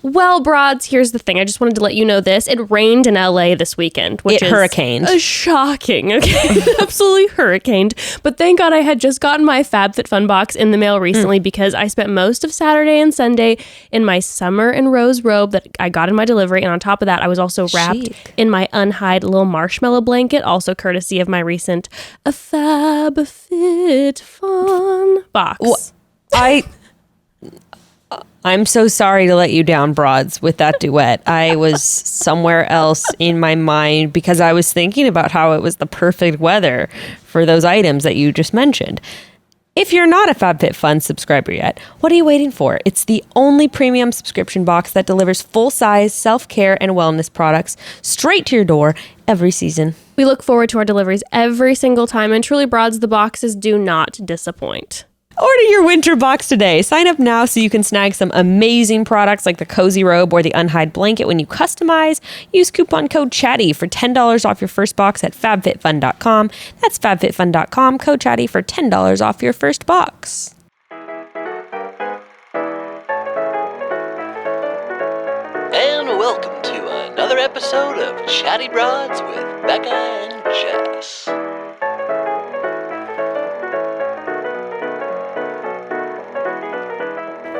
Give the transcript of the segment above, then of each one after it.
Well, broads, here's the thing. I just wanted to let you know this. It rained in LA this weekend, which is hurricaned. Shocking. Okay, absolutely hurricaned. But thank God I had just gotten my FabFitFun box in the mail recently because I spent most of Saturday and Sunday in my summer and rose robe that I got in my delivery. And on top of that, I was also wrapped in my unhide little marshmallow blanket, also courtesy of my recent FabFitFun box. Well, I'm so sorry to let you down, broads, with that duet. I was somewhere else in my mind because I was thinking about how it was the perfect weather for those items that you just mentioned. If you're not a FabFitFun subscriber yet, what are you waiting for? It's the only premium subscription box that delivers full-size self-care and wellness products straight to your door every season. We look forward to our deliveries every single time, and truly, broads, the boxes do not disappoint. Order your winter box today. Sign up now so you can snag some amazing products like the cozy robe or the unhide blanket when you customize. Use coupon code CHATTY for $10 off your first box at fabfitfun.com. That's fabfitfun.com, code CHATTY for $10 off your first box. And welcome to another episode of Chatty Broads with Becca and Jess.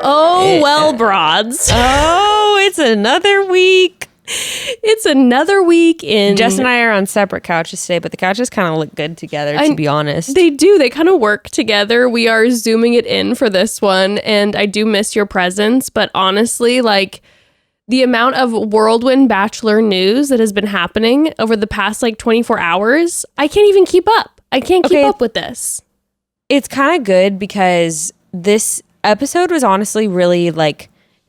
Oh, well, broads. Oh, it's another week. It's another week in... Jess and I are on separate couches today, but the couches kind of look good together, to be honest. They do. They kind of work together. We are zooming it in for this one, and I do miss your presence, but honestly, like, the amount of whirlwind Bachelor news that has been happening over the past, 24 hours, I can't even keep up. I can't keep up with this. It's kind of good because this episode was honestly really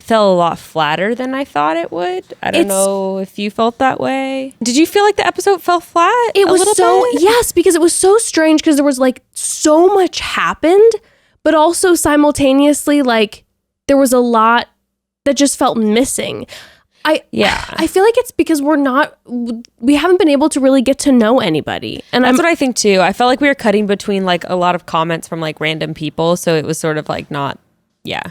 fell a lot flatter than I thought it would. I don't know if you felt that way. Did you feel like the episode fell flat? It was yes, because it was so strange because there was so much happened, but also simultaneously there was a lot that just felt missing. I feel like it's because we haven't been able to really get to know anybody. And that's what I think too. I felt like we were cutting between a lot of comments from random people. So it was sort of not. Yeah,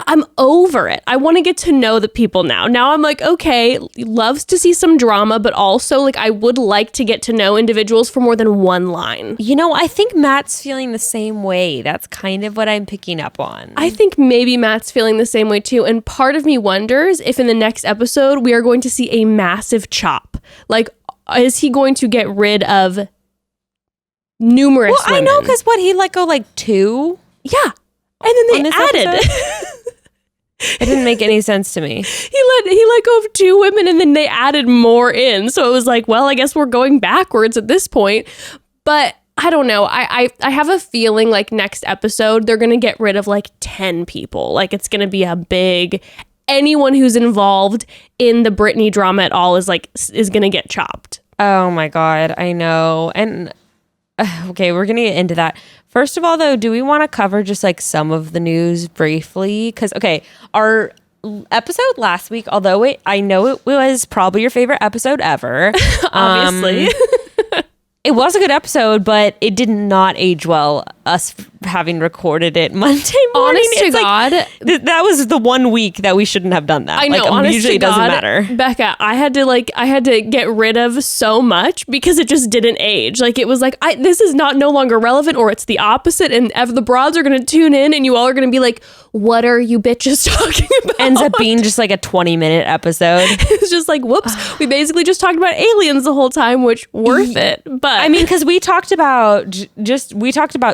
I'm over it. I want to get to know the people now. Now I'm okay, loves to see some drama, but also I would like to get to know individuals for more than one line. I think Matt's feeling the same way. That's kind of what I'm picking up on. I think maybe Matt's feeling the same way too. And part of me wonders if in the next episode we are going to see a massive chop. Is he going to get rid of numerous women? I know, because he let go 2? Yeah. And then they added. It didn't make any sense to me. He let go of 2 women and then they added more in. So it was well, I guess we're going backwards at this point. But I don't know. I have a feeling next episode, they're going to get rid of 10 people. It's going to be a big... Anyone who's involved in the Brittany drama at all is going to get chopped. Oh my God. I know. And okay, we're going to get into that. First of all, though, do we want to cover just some of the news briefly? Because, okay, our episode last week, although I know it was probably your favorite episode ever. Obviously. It was a good episode, but it did not age well, us having recorded it Monday morning. Honest to God. That was the one week that we shouldn't have done that. I know, honest usually to God, it doesn't matter. Becca, I had to get rid of so much because it just didn't age. It was this is no longer relevant, or it's the opposite, and the broads are going to tune in and you all are going to be what are you bitches talking about? Ends up being just a 20-minute episode. It's just whoops, we basically just talked about aliens the whole time, which worth it. But I mean, because we talked about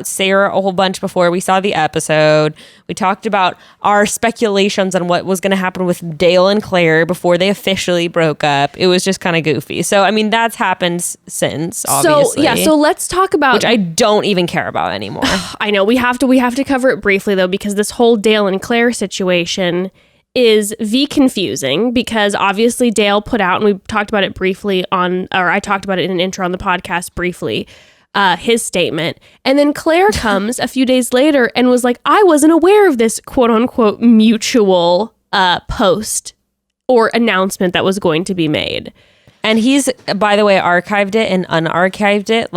Sarah a whole bunch before we saw the episode. We talked about our speculations on what was going to happen with Dale and Clare before they officially broke up. It was just kind of goofy. So, I mean, that's happened since, obviously. So let's talk about... Which I don't even care about anymore. I know, we have to cover it briefly, though, because this whole Dale and Clare situation is confusing, because obviously Dale put out, and we talked about it briefly I talked about it in an intro on the podcast briefly, his statement. And then Claire comes a few days later and was I wasn't aware of this quote unquote mutual post or announcement that was going to be made. And he's, by the way, archived it and unarchived it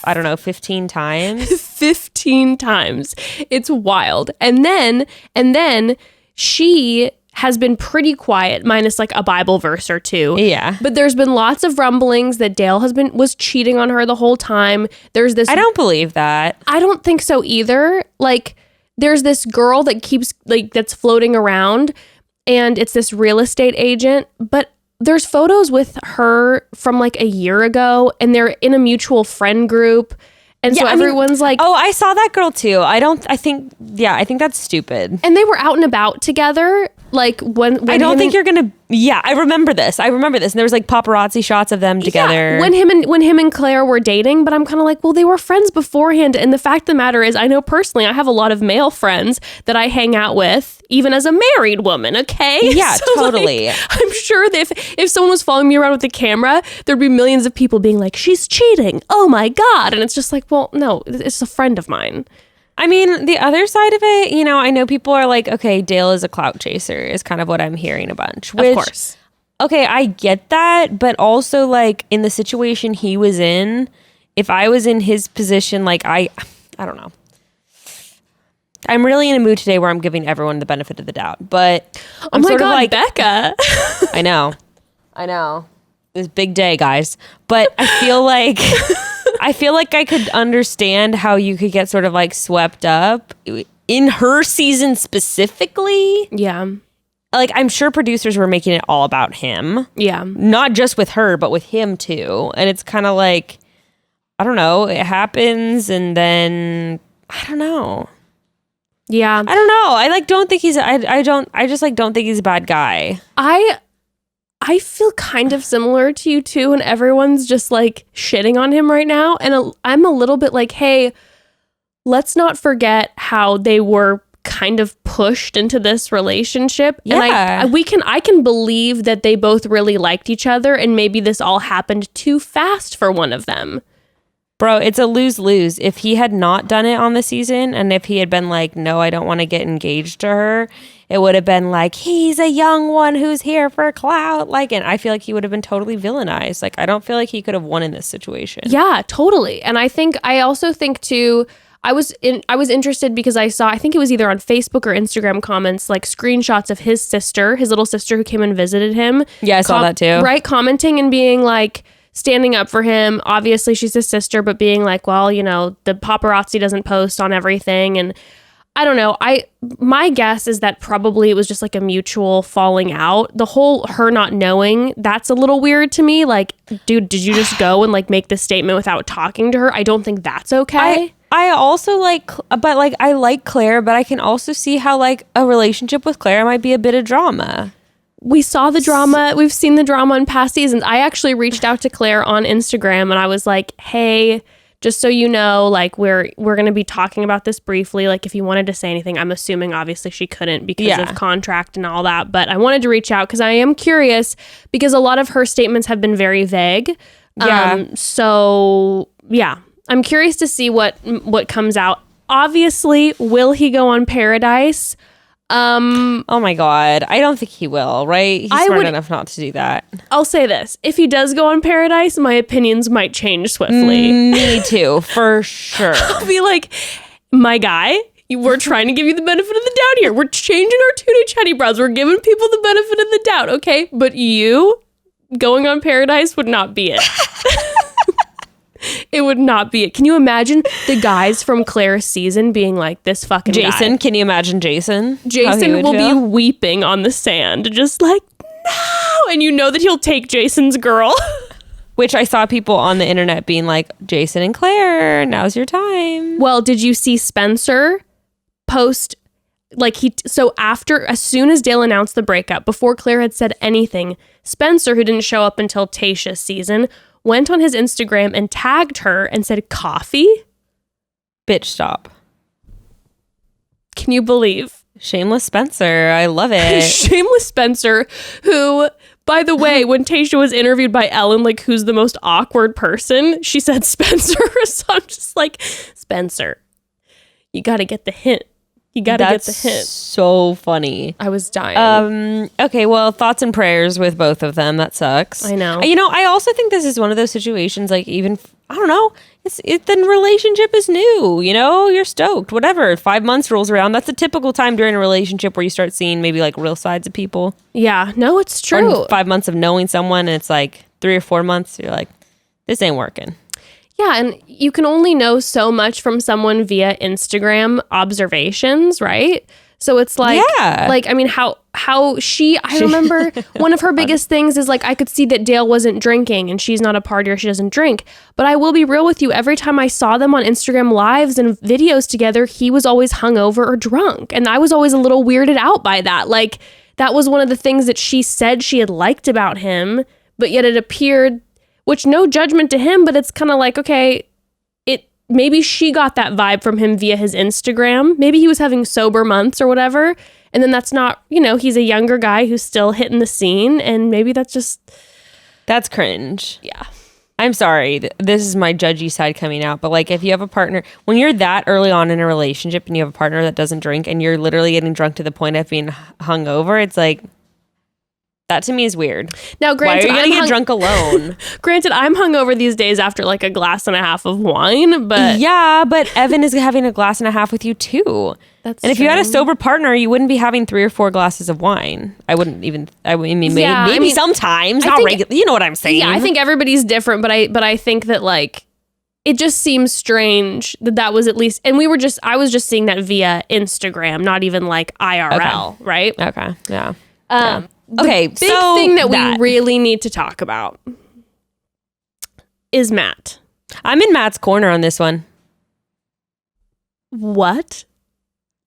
I don't know, 15 times. 15 times. It's wild. And then she has been pretty quiet, minus like a Bible verse or two. Yeah. But there's been lots of rumblings that Dale was cheating on her the whole time. There's this. I don't believe that. I don't think so either. Like, there's this girl that keeps that's floating around, and it's this real estate agent, but there's photos with her from like a year ago, and they're in a mutual friend group. And so everyone's like, oh, I saw that girl too. I think that's stupid. And they were out and about together. Like when I don't think you're going to, I remember this. And there was like paparazzi shots of them together. Yeah, when him and Claire were dating, but I'm kind of like, well, they were friends beforehand. And the fact of the matter is, I know personally, I have a lot of male friends that I hang out with, even as a married woman. Okay. Yeah, so totally. Like, I'm sure that if someone was following me around with a camera, there'd be millions of people being like, she's cheating. Oh my God. And it's just like, well, no, it's a friend of mine. I mean, the other side of it, I know people are like, okay, Dale is a clout chaser is kind of what I'm hearing a bunch. Which, of course. Okay, I get that. But also, like, in the situation he was in, if I was in his position, like, I don't know. I'm really in a mood today where I'm giving everyone the benefit of the doubt. But I'm sort of like, Becca. I know. This big day, guys. But I feel like... I could understand how you could get sort of like swept up in her season specifically. Yeah. Like, I'm sure producers were making it all about him. Yeah. Not just with her, but with him too. And it's kind of like, I don't know, it happens and then, I don't know. Yeah. I don't know. I don't think he's a bad guy. I feel kind of similar to you too, and everyone's just like shitting on him right now. And I'm a little bit like, hey, let's not forget how they were kind of pushed into this relationship. Yeah. And I can believe that they both really liked each other, and maybe this all happened too fast for one of them. Bro, it's a lose-lose. If he had not done it on the season, and if he had been like, no, I don't want to get engaged to her, it would have been like, he's a young one who's here for clout. Like, and I feel like he would have been totally villainized. Like, I don't feel like he could have won in this situation. Yeah, totally. And I also think too, I was interested because I think it was either on Facebook or Instagram comments, like screenshots of his little sister who came and visited him. Yeah, I saw that too. Right, commenting and being like, standing up for him. Obviously she's his sister, but being like, well, the paparazzi doesn't post on everything. And I don't know. My guess is that probably it was just like a mutual falling out. The whole her not knowing, that's a little weird to me. Like, dude, did you just go and like make this statement without talking to her? I don't think that's okay. I also like Claire, but I can also see how like a relationship with Claire might be a bit of drama. We saw the drama. We've seen the drama in past seasons. I actually reached out to Claire on Instagram and I was like, hey, just so you know, like we're going to be talking about this briefly. Like if you wanted to say anything, I'm assuming obviously she couldn't because of contract and all that. But I wanted to reach out because I am curious because a lot of her statements have been very vague. Yeah. So yeah, I'm curious to see what comes out. Obviously, will he go on Paradise? Oh my God. I don't think he will, right? He's smart enough not to do that. I'll say this. If he does go on Paradise, my opinions might change swiftly. Me too, for sure. I'll be like, my guy, we're trying to give you the benefit of the doubt here. We're changing our 2-day chatty brows. We're giving people the benefit of the doubt, okay? But you going on Paradise would not be it. It would not be it. Can you imagine the guys from Claire's season being like, this fucking Jason? guy? Can you imagine Jason? Jason will be weeping on the sand, just like, no! And you know that he'll take Jason's girl. Which I saw people on the internet being like, Jason and Claire, now's your time. Well, did you see Spencer post, like as soon as Dale announced the breakup, before Claire had said anything, Spencer, who didn't show up until Tayshia's season, went on his Instagram and tagged her and said, coffee? Bitch, stop. Can you believe? Shameless Spencer. I love it. Shameless Spencer, who, by the way, when Tayshia was interviewed by Ellen, like, who's the most awkward person, she said Spencer. So I'm just like, Spencer, you got to get the hint. You gotta get the hint. So funny. I was dying. Okay, well, thoughts and prayers with both of them. That sucks. I know. I also think this is one of those situations, like, even, I don't know, the relationship is new, you're stoked, whatever. 5 months rolls around. That's a typical time during a relationship where you start seeing maybe like real sides of people. Yeah, no, it's true. Or 5 months of knowing someone, and it's like 3 or 4 months, you're like, this ain't working. Yeah, and you can only know so much from someone via Instagram observations, right? So it's like, I remember one of her biggest things is like, I could see that Dale wasn't drinking and she's not a partier, she doesn't drink. But I will be real with you, every time I saw them on Instagram lives and videos together, he was always hungover or drunk. And I was always a little weirded out by that. Like, that was one of the things that she said she had liked about him, but yet it appeared, which no judgment to him, but it's kind of like, okay, maybe she got that vibe from him via his Instagram. Maybe he was having sober months or whatever. And then that's not, he's a younger guy who's still hitting the scene. And maybe that's cringe. Yeah. I'm sorry. This is my judgy side coming out. But like, if you have a partner, when you're that early on in a relationship and you have a partner that doesn't drink and you're literally getting drunk to the point of being hungover, it's like, that to me is weird. Now, granted, why are you gonna get drunk alone? Granted, I'm hungover these days after like a glass and a half of wine, but yeah, but Evan is having a glass and a half with you too. That's and if you had a sober partner, you wouldn't be having 3 or 4 glasses of wine. Maybe sometimes, not regular. You know what I'm saying? Yeah, I think everybody's different, but I think that like it just seems strange that was at least, and I was just seeing that via Instagram, not even like IRL, right? Okay, yeah. The big thing that we really need to talk about is Matt. I'm in Matt's corner on this one. What?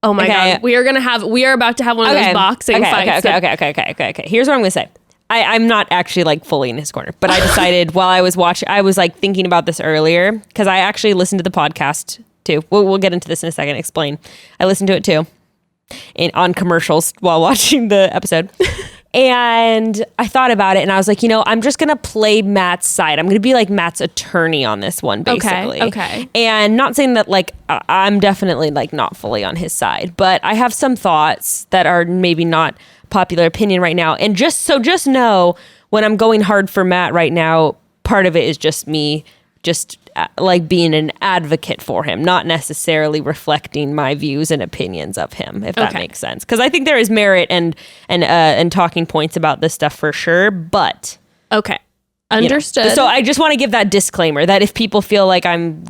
Oh my God. We are about to have one of those boxing fights. Okay. Here's what I'm going to say. I'm not actually like fully in his corner, but I decided while I was watching, I was like thinking about this earlier because I actually listened to the podcast too. We'll get into this in a second. Explain. I listened to it too on commercials while watching the episode. And I thought about it and I was like, I'm just going to play Matt's side. I'm going to be like Matt's attorney on this one, basically. Okay. And not saying that like I'm definitely like not fully on his side, but I have some thoughts that are maybe not popular opinion right now. And just know when I'm going hard for Matt right now, part of it is just me just like being an advocate for him, not necessarily reflecting my views and opinions of him, if that makes sense. Because I think there is merit and talking points about this stuff for sure. But okay, understood. So I just want to give that disclaimer that if people feel like I'm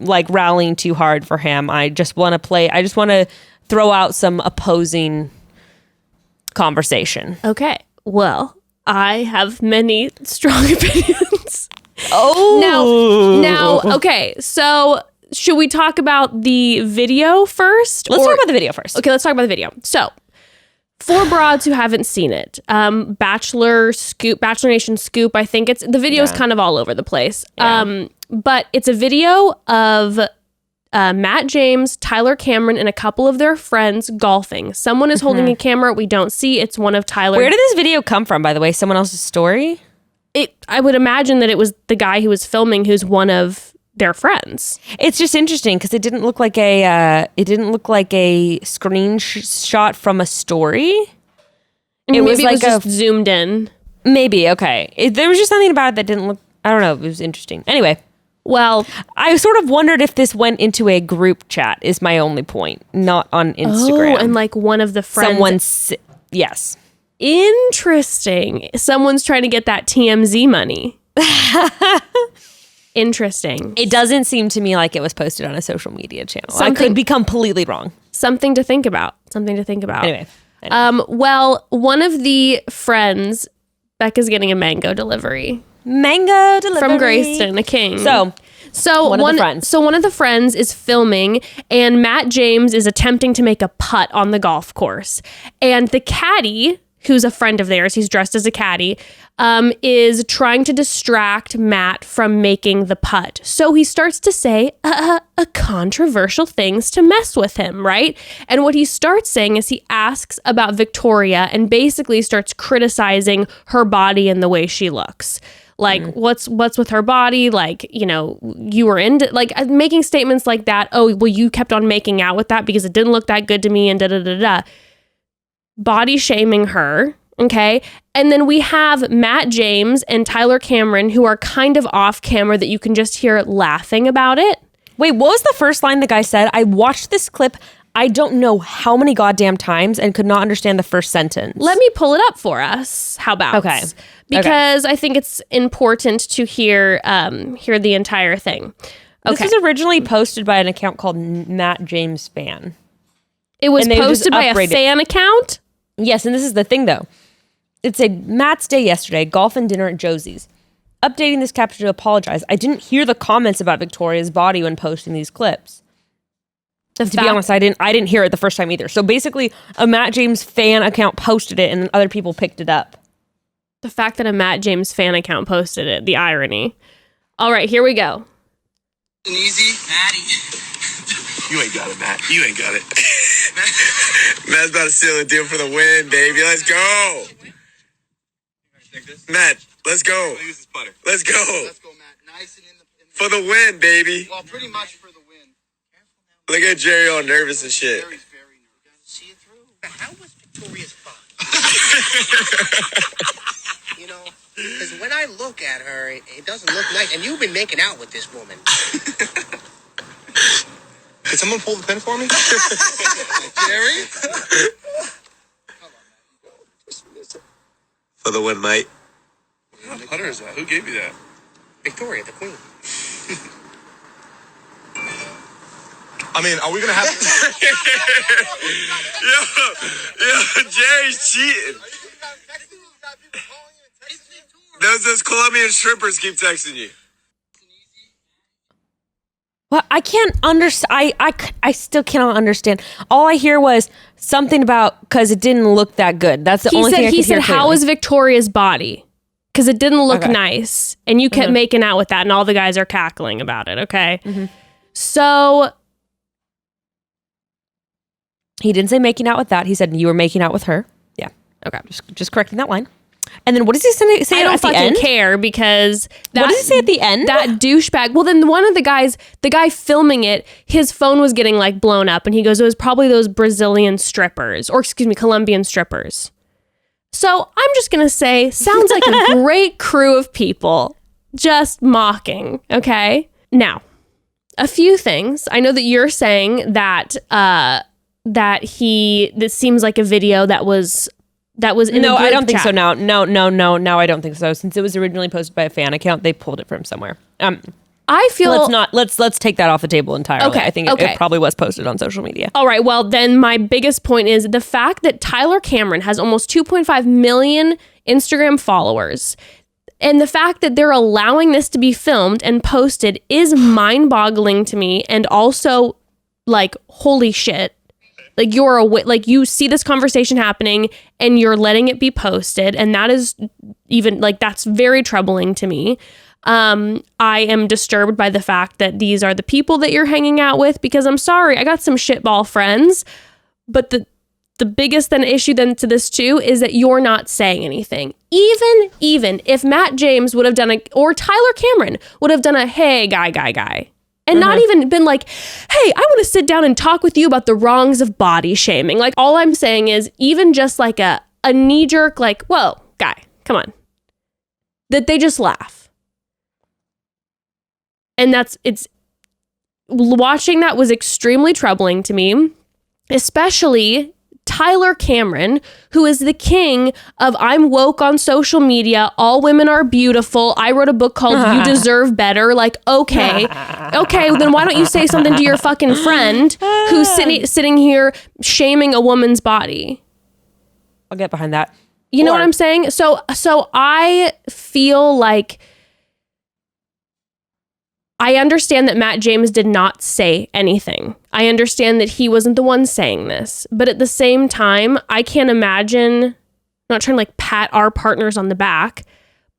like rallying too hard for him, I just want to throw out some opposing conversation. Okay. Well, I have many strong opinions. Oh. Now, okay. So should we talk about the video first? Let's talk about the video first. Okay, let's talk about the video. So, for broads who haven't seen it, Bachelor Nation Scoop, I think the video's kind of all over the place. Yeah. But it's a video of Matt James, Tyler Cameron, and a couple of their friends golfing. Someone is holding a camera. We don't see. It's one of Tyler. Where did this video come from, by the way? Someone else's story? I would imagine that it was the guy who was filming who's one of their friends. It's just interesting because it didn't look like a screenshot from a story. Maybe it was just zoomed in. Maybe, okay. There was just something about it that didn't look, I don't know, it was interesting. Anyway. Well, I sort of wondered if this went into a group chat is my only point, not on Instagram. Oh, and like one of the friends. Yes. Interesting. Someone's trying to get that TMZ money. Interesting. It doesn't seem to me like it was posted on a social media channel. I could be completely wrong. Something to think about. Anyway. Well, one of the friends, Becca's getting a mango delivery. From Grayston, a king. So one of the friends is filming, and Matt James is attempting to make a putt on the golf course. And the caddy, who's a friend of theirs, he's dressed as a caddy, is trying to distract Matt from making the putt. So he starts to say controversial things to mess with him, right? And what he starts saying is he asks about Victoria and basically starts criticizing her body and the way she looks. Like, what's with her body? Like, you know, you were into, like, making statements like that. Oh, well, you kept on making out with that because it didn't look that good to me and da-da-da-da. Body shaming her, okay? And then we have Matt James and Tyler Cameron, who are kind of off camera that you can just hear laughing about it. Wait, what was the first line the guy said? I watched this clip, I don't know how many goddamn times, and could not understand the first sentence. Let me pull it up for us. How about? Okay. Because I think it's important to hear the entire thing. Okay. This was originally posted by an account called Matt James Fan. It was posted by a fan account? Yes, and this is the thing, though. It said, Matt's day yesterday, golf and dinner at Josie's. Updating this capture to apologize. I didn't hear the comments about Victoria's body when posting these clips. To be honest, I didn't hear it the first time either. So basically, a Matt James fan account posted it, and then other people picked it up. The fact that a Matt James fan account posted it, the irony. All right, here we go. Easy, Maddie. You ain't got it, Matt. You ain't got it. Matt's about to seal the deal for the win, baby. Let's go. Matt, let's go. Let's go. Let's go, Matt. Nice and in the for the win, baby. Well, pretty much for the win. Look at Jerry all nervous and shit. Jerry's very nervous. See it through. How was Victoria's body? You know, because when I look at her, it doesn't look nice. And you've been making out with this woman. Can someone pull the pin for me? Jerry? For the win, mate. What putter is that? Who gave you that? Victoria, the queen. I mean, are we gonna have? yo, Jerry's cheating. Those Colombian strippers keep texting you. Well, I can't understand. I still cannot understand. All I hear was something about because it didn't look that good. That's the only thing I could hear. He said, "How was Victoria's body?" Because it didn't look nice, and you kept making out with that, and all the guys are cackling about it. Okay, so he didn't say making out with that. He said you were making out with her. Yeah. Okay, just correcting that line. And then what does he say I don't at the fucking end? care because What does he say at the end? That douchebag. Well, then one of the guys, the guy filming it, his phone was getting like blown up, and he goes, "It was probably those Brazilian strippers, or excuse me, Colombian strippers." So I'm just gonna say, sounds like a great crew of people just mocking. Okay, now a few things. I know that you're saying that this seems like a video that was in no, a group I don't think chat. so now. No, I don't think so. Since it was originally posted by a fan account, they pulled it from somewhere. I feel let's take that off the table entirely. Okay, I think it probably was posted on social media. All right, well, then my biggest point is the fact that Tyler Cameron has almost 2.5 million Instagram followers, and the fact that they're allowing this to be filmed and posted is mind-boggling to me, and also like, holy shit. Like, you see this conversation happening and you're letting it be posted, and that is even like, that's very troubling to me. I am disturbed by the fact that these are the people that you're hanging out with, because I'm sorry, I got some shitball friends, but the biggest issue to this too is that you're not saying anything. Even if Matt James would have done or Tyler Cameron would have done a, hey, guy, and not even been like, hey, I want to sit down and talk with you about the wrongs of body shaming. Like, all I'm saying is, even just like a knee-jerk, like, whoa, guy, come on. That they just laugh. And watching that was extremely troubling to me, especially Tyler Cameron, who is the king of I'm woke on social media, all women are beautiful, I wrote a book called You Deserve Better. Like, okay, then why don't you say something to your fucking friend who's sitting here shaming a woman's body? I'll get behind that. You know what I'm saying? So I feel like I understand that Matt James did not say anything. I understand that he wasn't the one saying this. But at the same time, I can't imagine, I'm not trying to like pat our partners on the back,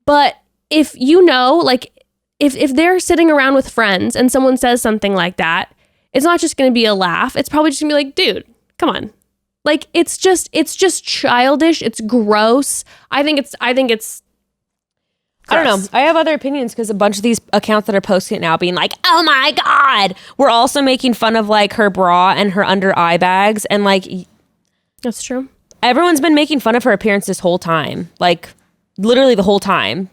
but if if they're sitting around with friends and someone says something like that, it's not just going to be a laugh. It's probably just going to be like, dude, come on. Like, it's just childish. It's gross. I think it's I don't know. I have other opinions because a bunch of these accounts that are posting it now being like, oh my God. We're also making fun of like her bra and her under eye bags. And like, That's true. everyone's been making fun of her appearance this whole time. Like literally the whole time.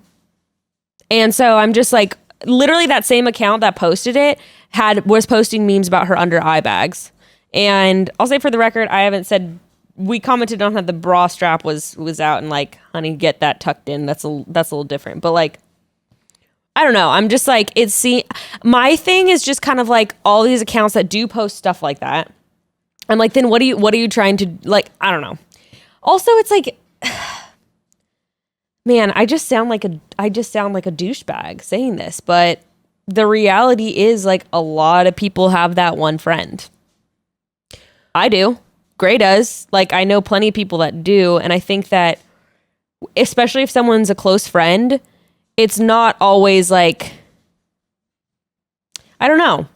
And so I'm just like, literally that same account that posted it was posting memes about her under eye bags. And I'll say for the record, I haven't said, we commented on how the bra strap was out and like, honey, get that tucked in. That's a little different. But like, I don't know. I'm just like, my thing is just kind of like all these accounts that do post stuff like that. I'm like, then what are you trying to like, I don't know. Also, it's like, man, I just sound like a douchebag saying this, but the reality is like a lot of people have that one friend. I do. Gray does. Like, I know plenty of people that do. And I think that, especially if someone's a close friend, it's not always like, I don't know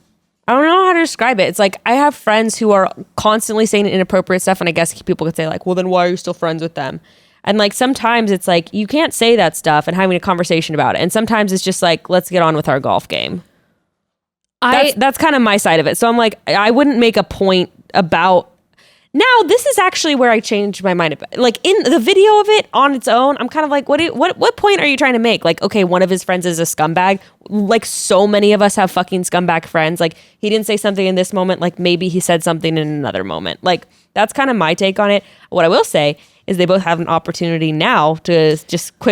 how to describe it. It's like, I have friends who are constantly saying inappropriate stuff. And I guess people could say like, well, then why are you still friends with them? And like, sometimes it's like, you can't say that stuff and having a conversation about it. And sometimes it's just like, let's get on with our golf game. That's kind of my side of it. So I'm like, I wouldn't make a point about. Now, this is actually where I changed my mind about. Like in the video of it on its own, I'm kind of like, what point are you trying to make? Like, okay, one of his friends is a scumbag. Like so many of us have fucking scumbag friends. Like he didn't say something in this moment. Like maybe he said something in another moment. Like that's kind of my take on it. What I will say is they both have an opportunity now to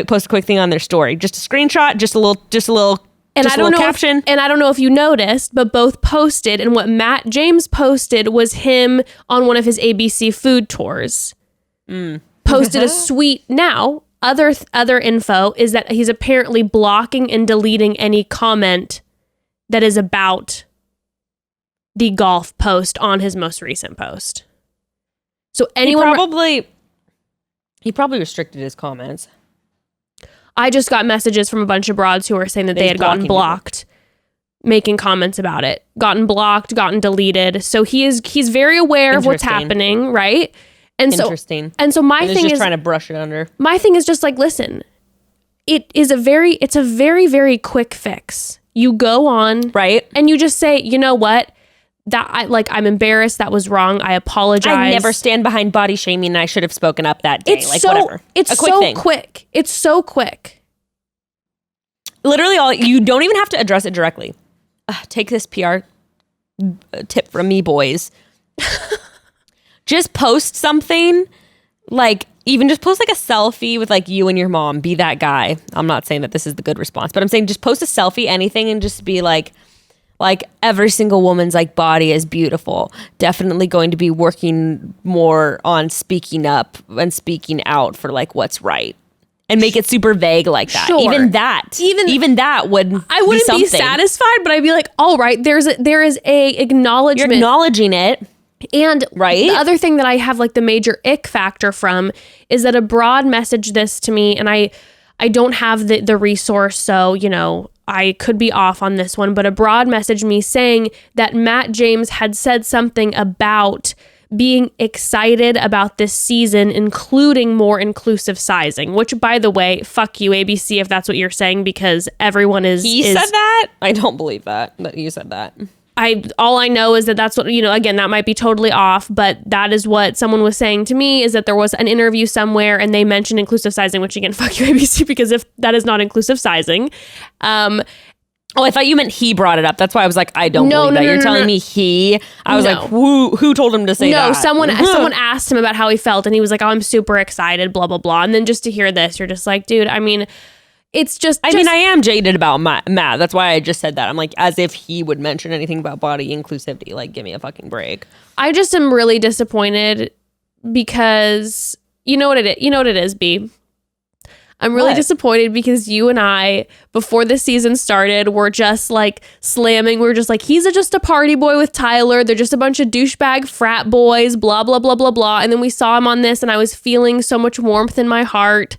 post a quick thing on their story. Just a screenshot, just a little And I don't know caption. and I don't know if you noticed, but both posted, and what Matt James posted was him on one of his ABC food tours. Posted a sweet. Now, other info is that he's apparently blocking and deleting any comment that is about the golf post on his most recent post. So anyone he probably restricted his comments. I just got messages from a bunch of broads who were saying that they had gotten blocked, making comments about it, gotten blocked, gotten deleted. So he's very aware of what's happening, right? And so my thing is just trying to brush it under. My thing is just like, listen, it's a very, very quick fix. You go on, right, and you just say, you know what? I'm embarrassed. That was wrong. I apologize. I never stand behind body shaming, and I should have spoken up that day. Whatever. It's a quick so thing. quick. It's so quick. Literally, you don't even have to address it directly. Take this PR tip from me, boys. Just post something, like even just post like a selfie with like you and your mom. Be that guy. I'm not saying that this is the good response, but I'm saying just post a selfie, anything, and just be like every single woman's like body is beautiful. Definitely going to be working more on speaking up and speaking out for like what's right. And make it super vague like that. Sure. Even that would I wouldn't be satisfied, but I'd be like, all right, there is a acknowledgement. You're acknowledging it. And right. The other thing that I have like the major ick factor from is that a broad messaged this to me, and I don't have the resource, so you know, I could be off on this one, but a broad messaged me saying that Matt James had said something about being excited about this season, including more inclusive sizing, which by the way, fuck you, ABC, if that's what you're saying, because everyone is... He said that? I don't believe that you said that. All I know is that that's what, you know, again, that might be totally off, but that is what someone was saying to me, is that there was an interview somewhere and they mentioned inclusive sizing, which again, fuck you, ABC, because if that is not inclusive sizing, oh, I thought you meant he brought it up. That's why I was like, I don't believe that. You're telling me he. I was like, who told him to say that? No, someone asked him about how he felt, and he was like, oh, I'm super excited, blah, blah, blah. And then just to hear this, you're just like, dude, I mean, it's just... I mean, I am jaded about Matt. That's why I just said that. I'm like, as if he would mention anything about body inclusivity. Like, give me a fucking break. I just am really disappointed because you know what it is, B. I'm really disappointed because you and I, before the season started, were just like slamming. We were just like, he's just a party boy with Tyler. They're just a bunch of douchebag frat boys, blah, blah, blah, blah, blah. And then we saw him on this and I was feeling so much warmth in my heart.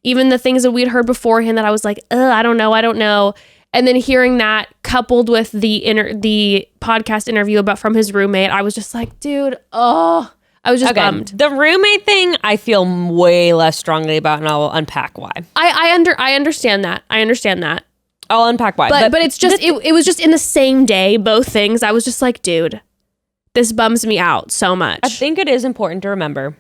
Even the things that we'd heard beforehand that I was like, I don't know. And then hearing that coupled with the podcast interview from his roommate, I was just like, dude, I was just bummed. The roommate thing, I feel way less strongly about, and I'll unpack why. I understand that. I understand that. I'll unpack why. But it's just it was just in the same day, both things. I was just like, dude, this bums me out so much. I think it is important to remember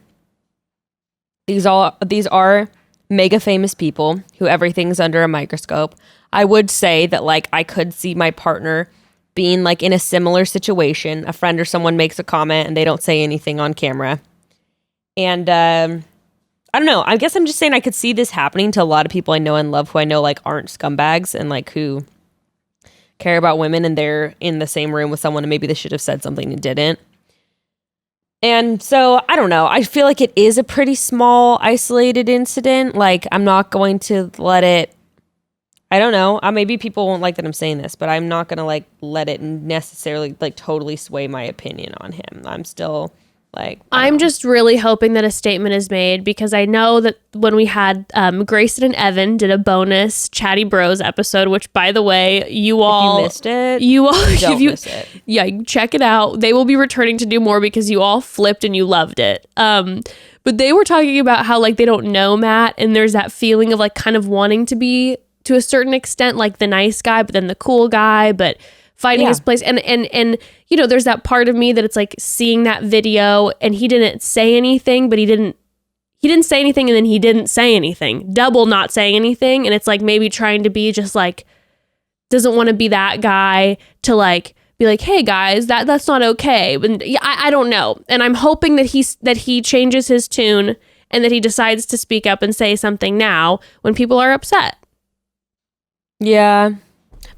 these are mega famous people who everything's under a microscope. I would say that like I could see my partner being like in a similar situation. A friend or someone makes a comment and they don't say anything on camera. And I don't know. I guess I'm just saying I could see this happening to a lot of people I know and love who I know like aren't scumbags and like who care about women, and they're in the same room with someone and maybe they should have said something and didn't. And so I don't know. I feel like it is a pretty small isolated incident. Like I'm not going to let it, I don't know. Maybe people won't like that I'm saying this, but I'm not going to like let it necessarily like totally sway my opinion on him. I'm still like, I'm just really hoping that a statement is made, because I know that when we had Grayson and Evan did a bonus Chatty Bros episode, which by the way, you all, if you missed it, you all, don't miss it. Yeah, check it out. They will be returning to do more because you all flipped and you loved it. But they were talking about how like they don't know Matt, and there's that feeling of like kind of wanting to be to a certain extent like the nice guy, but then the cool guy, but finding his place. And you know, there's that part of me that it's like seeing that video and he didn't say anything, but he didn't say anything, and then he didn't say anything, double not saying anything. And it's like maybe trying to be just like, doesn't want to be that guy to like be like, hey guys, that's not okay. But yeah, I don't know. And I'm hoping that he changes his tune and that he decides to speak up and say something now when people are upset. Yeah.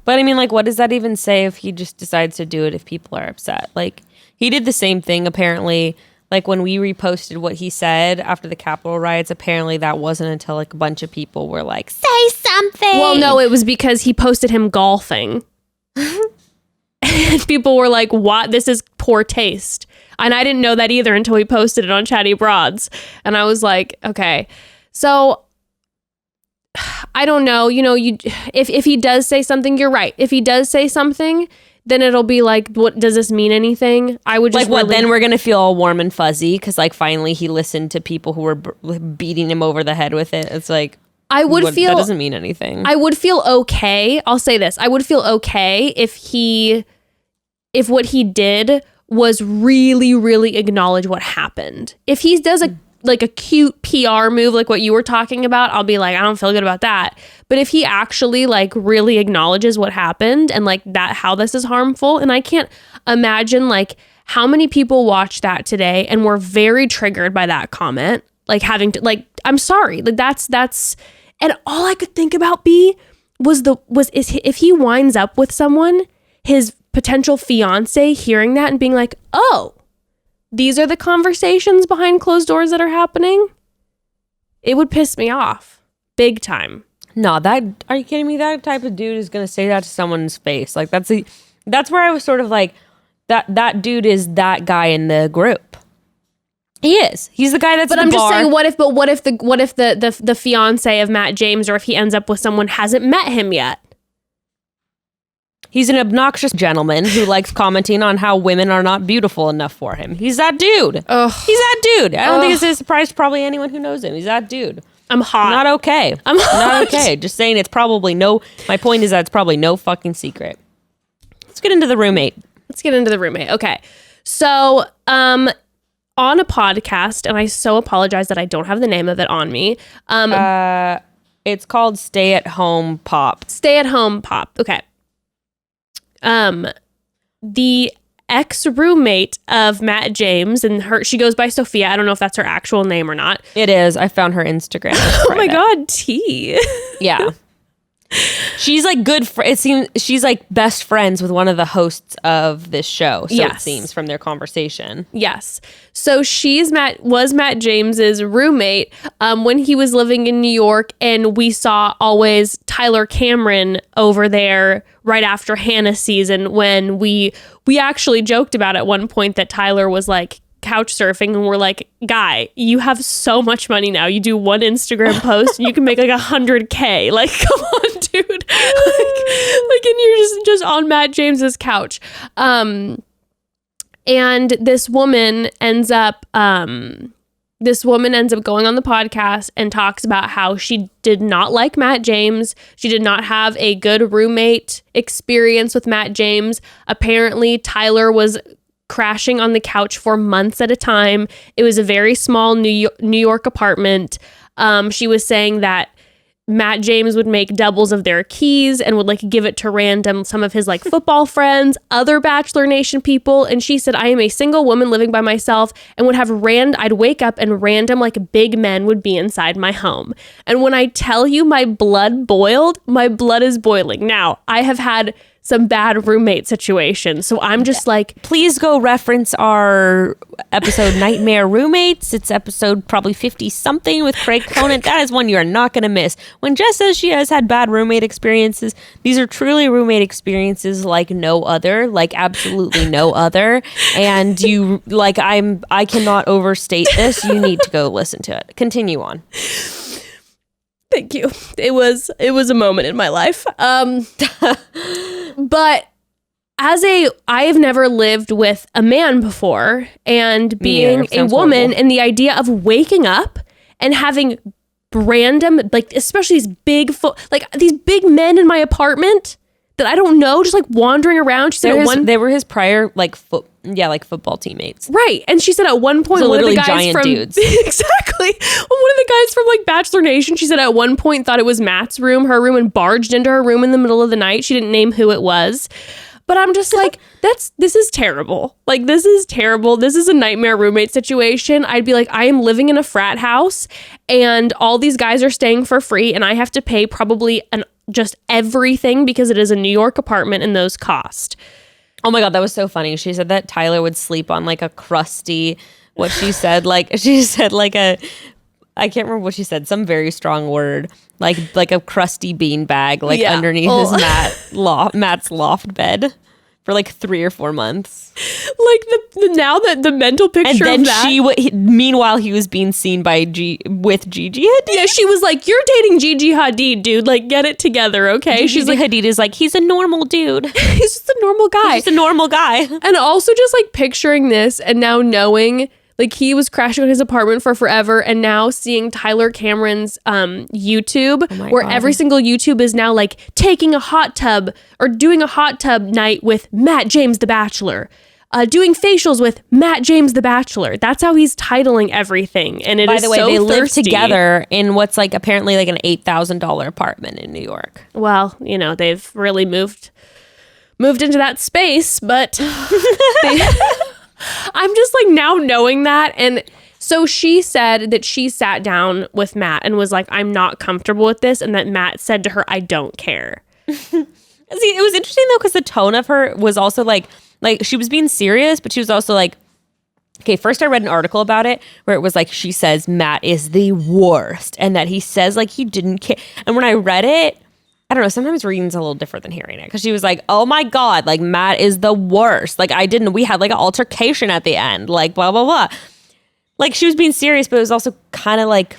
But I mean, like, what does that even say if he just decides to do it if people are upset? Like, he did the same thing, apparently. Like, when we reposted what he said after the Capitol riots, apparently that wasn't until, like, a bunch of people were like, say something. Well, no, it was because he posted him golfing. And people were like, what? This is poor taste. And I didn't know that either until we posted it on Chatty Broads. And I was like, okay. So I don't know, you know, if he does say something, you're right. If he does say something, then it'll be like, what does this mean anything? I would just like what? Then we're gonna feel all warm and fuzzy because like finally he listened to people who were beating him over the head with it. It's like I would feel that doesn't mean anything. I would feel okay. I'll say this: I would feel okay if what he did was really, really acknowledge what happened. If he does a cute PR move like what you were talking about, I'll be like, I don't feel good about that. But if he actually like really acknowledges what happened and like that, how this is harmful, and I can't imagine like how many people watched that today and were very triggered by that comment, like having to like, I'm sorry, like that's and all I could think about was if he winds up with someone, his potential fiance hearing that and being like, oh, these are the conversations behind closed doors that are happening. It would piss me off big time. No, are you kidding me? That type of dude is going to say that to someone's face. Like that's where I was sort of like, that dude is that guy in the group. He is. He's the guy that's But at I'm the just bar. saying, what if the fiance of Matt James, or if he ends up with someone hasn't met him yet? He's an obnoxious gentleman who likes commenting on how women are not beautiful enough for him. He's that dude. Ugh. He's that dude. I don't think it's a surprise to probably anyone who knows him. He's that dude. I'm hot. Not okay. I'm hot. Not okay. Just saying it's probably my point is that it's probably no fucking secret. Let's get into the roommate. Okay. So, on a podcast, and I so apologize that I don't have the name of it on me. It's called Stay at Home Pop. Stay at Home Pop. Okay. The ex-roommate of Matt James, and she goes by Sophia. I don't know if that's her actual name or not. It is. I found her Instagram. Oh my God, T. Yeah. She's like it seems she's like best friends with one of the hosts of this show. So It seems from their conversation. Yes. So was Matt James's roommate when he was living in New York, and we saw always Tyler Cameron over there right after Hannah season, when we actually joked about at one point that Tyler was like couch surfing, and we're like, guy, you have so much money now. You do one Instagram post and you can make like 100K. Like, come on, dude. like and you're just on Matt James's couch. And And this woman ends up going on the podcast and talks about how she did not like Matt James. She did not have a good roommate experience with Matt James. Apparently, Tyler was crashing on the couch for months at a time. It was a very small New York apartment. She was saying that Matt James would make doubles of their keys and would like give it to some of his like football friends, other Bachelor Nation people. And she said, I am a single woman living by myself and would have I'd wake up and random like big men would be inside my home. And when I tell you my blood boiled, my blood is boiling. Now, I have had some bad roommate situations. So I'm just like, please go reference our episode Nightmare Roommates. It's episode probably 50 something with Craig Conant. That is one you are not going to miss. When Jess says she has had bad roommate experiences, these are truly roommate experiences like no other, like absolutely no other. And you like, I cannot overstate this. You need to go listen to it. Continue on. Thank you. It was a moment in my life. But I have never lived with a man before, and being a woman horrible. And the idea of waking up and having random, like especially these these big men in my apartment that I don't know, just like wandering around. She said they were his prior football teammates. Right. And she said at one point, so one of the guys giant from dudes. Exactly. One of the guys from like Bachelor Nation, she said at one point thought it was Matt's room, her room, and barged into her room in the middle of the night. She didn't name who it was. But I'm just like, this is terrible. Like, this is terrible. This is a nightmare roommate situation. I'd be like, I am living in a frat house and all these guys are staying for free and I have to pay probably just everything because it is a New York apartment and those cost. Oh my God, that was so funny. She said that Tyler would sleep on like a crusty, I can't remember what she said, some very strong word, like a crusty bean bag, underneath his Matt's loft bed for like 3 or 4 months. Like now that the mental picture and then of that. Meanwhile, he was being seen with Gigi Hadid. Yeah, she was like, "You're dating Gigi Hadid, dude. Like, get it together, okay?" She's like, Hadid is like, he's a normal dude. He's just a normal guy. He's just a normal guy. And also just like picturing this and now knowing. Like he was crashing on his apartment for forever and now seeing Tyler Cameron's YouTube where God. Every single YouTube is now like taking a hot tub or doing a hot tub night with Matt James the Bachelor. Doing facials with Matt James the Bachelor. That's how he's titling everything. And by the way, so they thirsty. live together in what's like apparently like an $8,000 apartment in New York. Well, they've really moved into that space, but I'm just like now knowing that. And so she said that she sat down with Matt and was like, I'm not comfortable with this. And that Matt said to her, I don't care. See, it was interesting though, because the tone of her was also like she was being serious, but she was also like, okay, first I read an article about it where it was like, she says Matt is the worst and that he says like he didn't care. And when I read it, I don't know, sometimes reading's a little different than hearing it because she was like, oh my God, like Matt is the worst. Like we had like an altercation at the end, like blah, blah, blah. Like she was being serious, but it was also kind of like,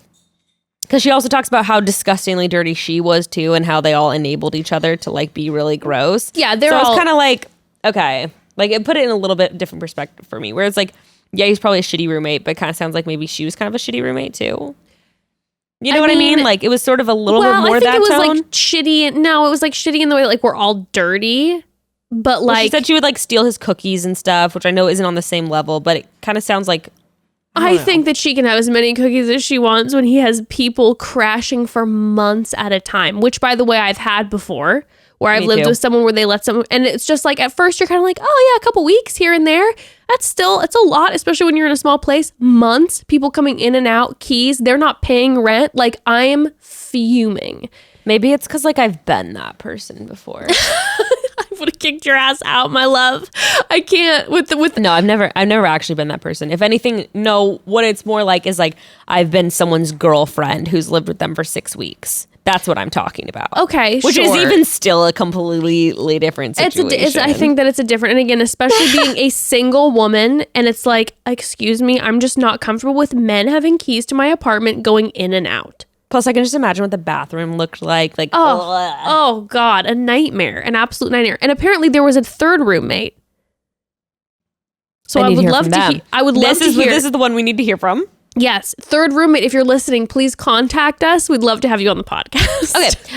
because she also talks about how disgustingly dirty she was too and how they all enabled each other to like be really gross. Yeah, so I was kind of like, okay, like it put it in a little bit different perspective for me where it's like, yeah, he's probably a shitty roommate, but it kind of sounds like maybe she was kind of a shitty roommate too. You know what I mean? Like it was sort of a little bit more that tone. I think it was like shitty. No, it was like shitty in the way like we're all dirty. But like she said she would like steal his cookies and stuff, which I know isn't on the same level, but it kind of sounds like I think that she can have as many cookies as she wants when he has people crashing for months at a time, which by the way I've had before. Where I've lived with someone where they let someone, and it's just like at first you're kind of like, oh yeah, a couple weeks here and there. It's a lot, especially when you're in a small place. Months, people coming in and out, keys, they're not paying rent. Like I am fuming. Maybe it's because like I've been that person before. I would have kicked your ass out, my love. I can't with. No, I've never actually been that person. If anything, no, what it's more like is like I've been someone's girlfriend who's lived with them for 6 weeks. That's what I'm talking about. Okay, which is even still a completely different situation. I think that it's a different, and again, especially being a single woman, and it's like, excuse me, I'm just not comfortable with men having keys to my apartment going in and out. Plus, I can just imagine what the bathroom looked like. Like, oh God, a nightmare, an absolute nightmare. And apparently there was a third roommate. So I would love to. I would love to hear. This is the one we need to hear from. Yes, third roommate. If you're listening, please contact us. We'd love to have you on the podcast.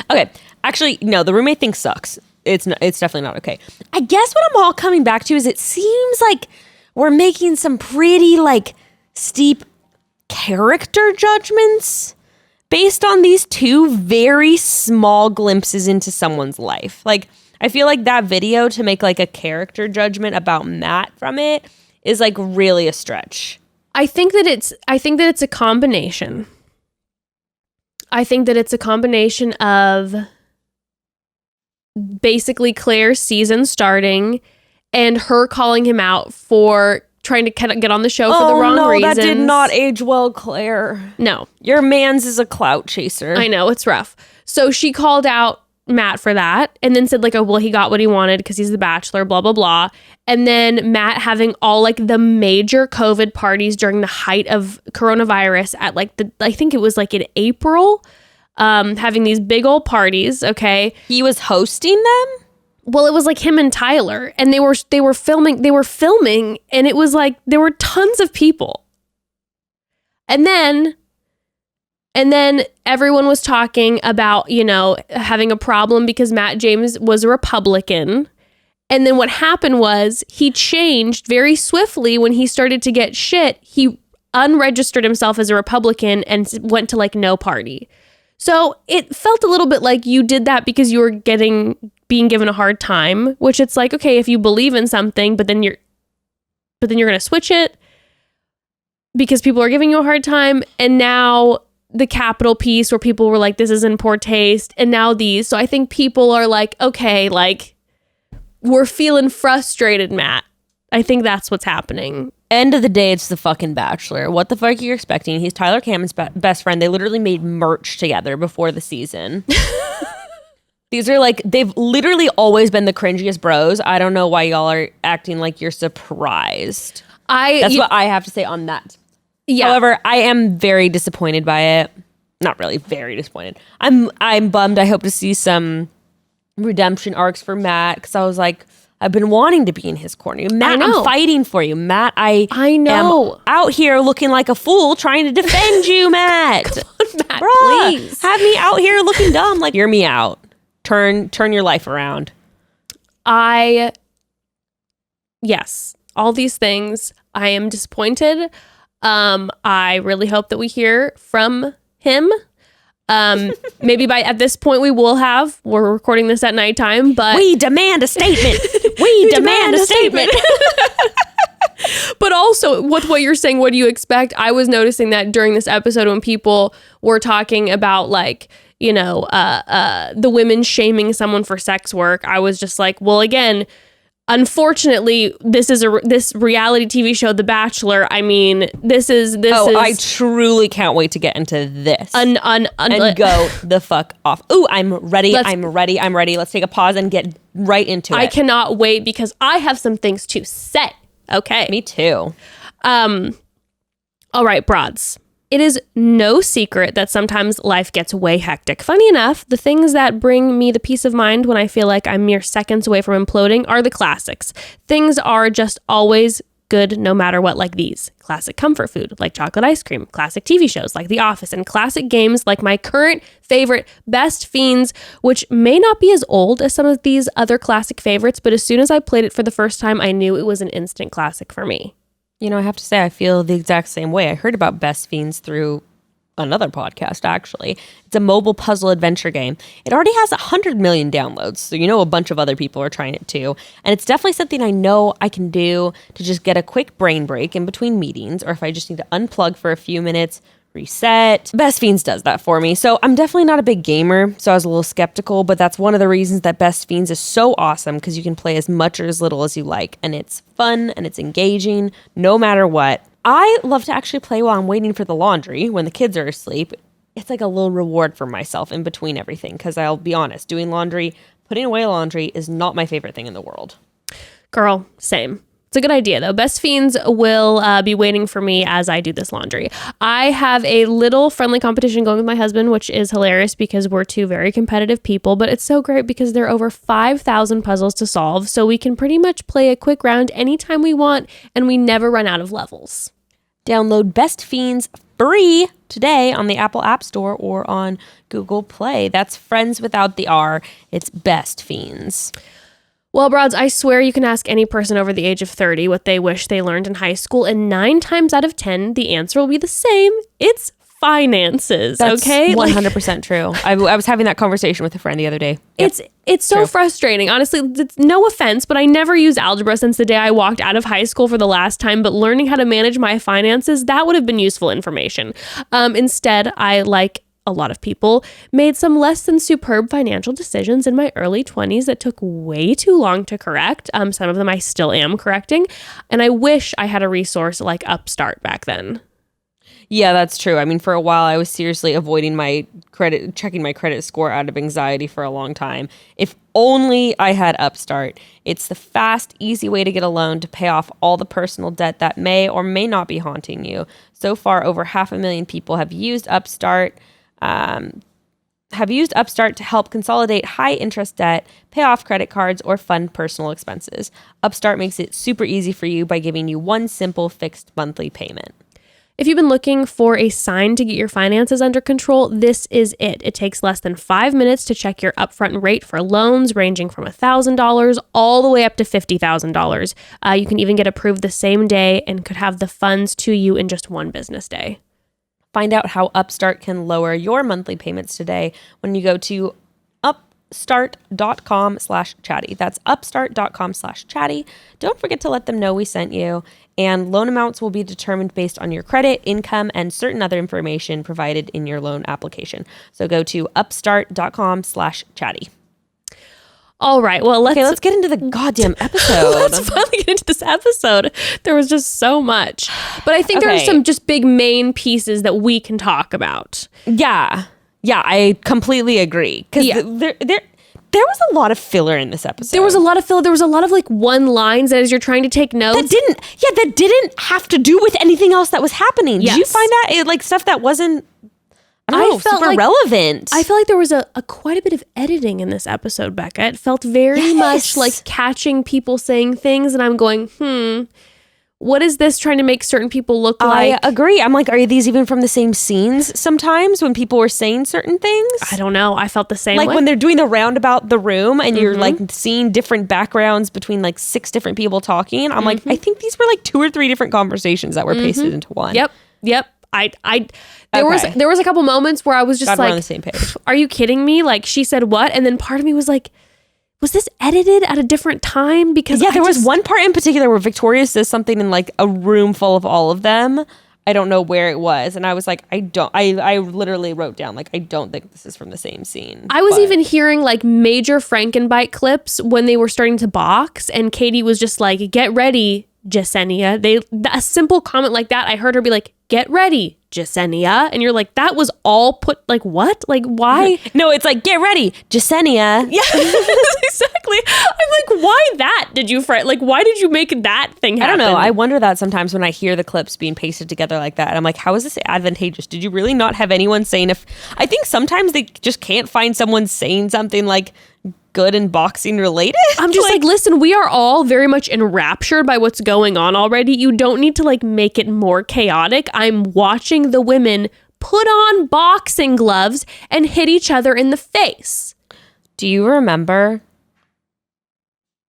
Okay. Actually, no. The roommate thing sucks. It's definitely not okay. I guess what I'm all coming back to is it seems like we're making some pretty like steep character judgments based on these two very small glimpses into someone's life. Like, I feel like that video to make like a character judgment about Matt from it is like really a stretch. I think that it's a combination. I think that it's a combination of basically Claire's season starting and her calling him out for trying to get on the show for the wrong reasons. That did not age well, Claire. No. Your man's is a clout chaser. I know, it's rough. So she called out Matt for that and then said like, oh, well, he got what he wanted because he's the Bachelor, blah, blah, blah. And then Matt having all like the major COVID parties during the height of coronavirus at like I think it was like in April, having these big old parties. Okay. He was hosting them? Well, it was like him and Tyler, and they were filming, and it was like there were tons of people. And then everyone was talking about, you know, having a problem because Matt James was a Republican. And then what happened was he changed very swiftly when he started to get shit. He unregistered himself as a Republican and went to like no party. So it felt a little bit like you did that because you were being given a hard time, which it's like, okay, if you believe in something, but then you're going to switch it because people are giving you a hard time. And now the Capitol piece where people were like, this is in poor taste. And now these. So I think people are like, okay, like we're feeling frustrated, Matt. I think that's what's happening. End of the day, it's the fucking Bachelor. What the fuck are you expecting? He's Tyler Cameron's best friend. They literally made merch together before the season. These are like, they've literally always been the cringiest bros. I don't know why y'all are acting like you're surprised. That's what I have to say on that. Yeah. However, I am very disappointed by it. Not really very disappointed. I'm bummed. I hope to see some redemption arcs for Matt because I was like, I've been wanting to be in his corner. Matt, I'm fighting for you. Matt, I know. Am out here looking like a fool trying to defend you, Matt. Come on, Matt, bruh, please. have me out here looking dumb. Like, hear me out. Turn your life around. Yes, all these things. I am disappointed. I really hope that we hear from him. Maybe at this point we're recording this at nighttime, but we demand a statement. We demand a statement. But also with what you're saying, what do you expect? I was noticing that during this episode when people were talking about like, you know, the women shaming someone for sex work, I was just like, well, again, unfortunately, this reality TV show, The Bachelor. I mean, this is. I truly can't wait to get into this and go the fuck off. Ooh, I'm ready. I'm ready. Let's take a pause and get right into it. I cannot wait because I have some things to say. Okay, me too. All right, broads. It is no secret that sometimes life gets way hectic. Funny enough, the things that bring me the peace of mind when I feel like I'm mere seconds away from imploding are the classics. Things are just always good no matter what, like these. Classic comfort food, like chocolate ice cream. Classic TV shows, like The Office. And classic games, like my current favorite, Best Fiends, which may not be as old as some of these other classic favorites, but as soon as I played it for the first time, I knew it was an instant classic for me. You know, I have to say, I feel the exact same way. I heard about Best Fiends through another podcast, actually. It's a mobile puzzle adventure game. It already has 100 million downloads, so you know a bunch of other people are trying it too. And it's definitely something I know I can do to just get a quick brain break in between meetings, or if I just need to unplug for a few minutes, reset. Best Fiends does that for me. So I'm definitely not a big gamer, so I was a little skeptical, but that's one of the reasons that Best Fiends is so awesome, because you can play as much or as little as you like, and it's fun and it's engaging no matter what. I love to actually play while I'm waiting for the laundry when the kids are asleep. It's like a little reward for myself in between everything, because I'll be honest, doing laundry, putting away laundry is not my favorite thing in the world. Girl, same. It's a good idea, though. Best Fiends will be waiting for me as I do this laundry. I have a little friendly competition going with my husband, which is hilarious because we're two very competitive people, but it's so great because there are over 5,000 puzzles to solve, so we can pretty much play a quick round anytime we want, and we never run out of levels. Download Best Fiends free today on the Apple App Store or on Google Play. That's friends without the R. It's Best Fiends. Well, broads, I swear you can ask any person over the age of 30 what they wish they learned in high school, and 9 times out of 10, the answer will be the same. It's finances, That's okay? 100% true. I was having that conversation with a friend the other day. Yep. It's so frustrating. Honestly, it's no offense, but I never used algebra since the day I walked out of high school for the last time, but learning how to manage my finances, that would have been useful information. Instead, I, like a lot of people, made some less than superb financial decisions in my early 20s that took way too long to correct. Some of them I still am correcting, and I wish I had a resource like Upstart back then. Yeah, that's true. I mean, for a while, I was seriously avoiding checking my credit score out of anxiety for a long time. If only I had Upstart. It's the fast, easy way to get a loan to pay off all the personal debt that may or may not be haunting you. So far, over 500,000 people have used Upstart. To help consolidate high interest debt, pay off credit cards, or fund personal expenses. Upstart makes it super easy for you by giving you one simple fixed monthly payment. If you've been looking for a sign to get your finances under control, this is it. It takes less than 5 minutes to check your upfront rate for loans ranging from $1,000 all the way up to $50,000. You can even get approved the same day and could have the funds to you in just one business day. Find out how Upstart can lower your monthly payments today when you go to upstart.com/chatty. That's upstart.com/chatty. Don't forget to let them know we sent you. And loan amounts will be determined based on your credit, income, and certain other information provided in your loan application. So go to upstart.com/chatty. All right, well, let's get into the goddamn episode. Let's finally get into this episode. There was just so much. But I think there are some just big main pieces that we can talk about. Yeah, I completely agree. Because there was a lot of filler in this episode. There was a lot of filler. There was a lot of like one lines as you're trying to take notes. That didn't have to do with anything else that was happening. Did you find that? Like stuff that wasn't, super relevant. I felt like there was a quite a bit of editing in this episode, Becca. It felt very much like catching people saying things, and I'm going, what is this trying to make certain people look like? I agree. I'm like, are these even from the same scenes sometimes when people were saying certain things? I don't know. I felt the same way. Like when they're doing the roundabout the room and you're like seeing different backgrounds between like 6 different people talking. I'm like, I think these were like 2 or 3 different conversations that were pasted into one. Yep. There was a couple moments where I was just Glad like, we're on the same page. Are you kidding me? Like she said what? And then part of me was like, was this edited at a different time? Because there was one part in particular where Victoria says something in like a room full of all of them. I don't know where it was. And I was like, I literally wrote down, like, I don't think this is from the same scene. I was even hearing like major Frankenbite clips when they were starting to box. And Katie was just like, get ready, Jasenia. A simple comment like that, I heard her be like, get ready, Jasenia. And you're like, that was all put, like, what? Like, why? No, it's like, get ready, Jasenia. Yeah, exactly. I'm like, why that? Why did you make that thing happen? I don't know. I wonder that sometimes when I hear the clips being pasted together like that. And I'm like, how is this advantageous? Did you really not have anyone saying I think sometimes they just can't find someone saying something like good and boxing related. I'm just like, listen, we are all very much enraptured by what's going on already. You don't need to like make it more chaotic. I'm watching the women put on boxing gloves and hit each other in the face. Do you remember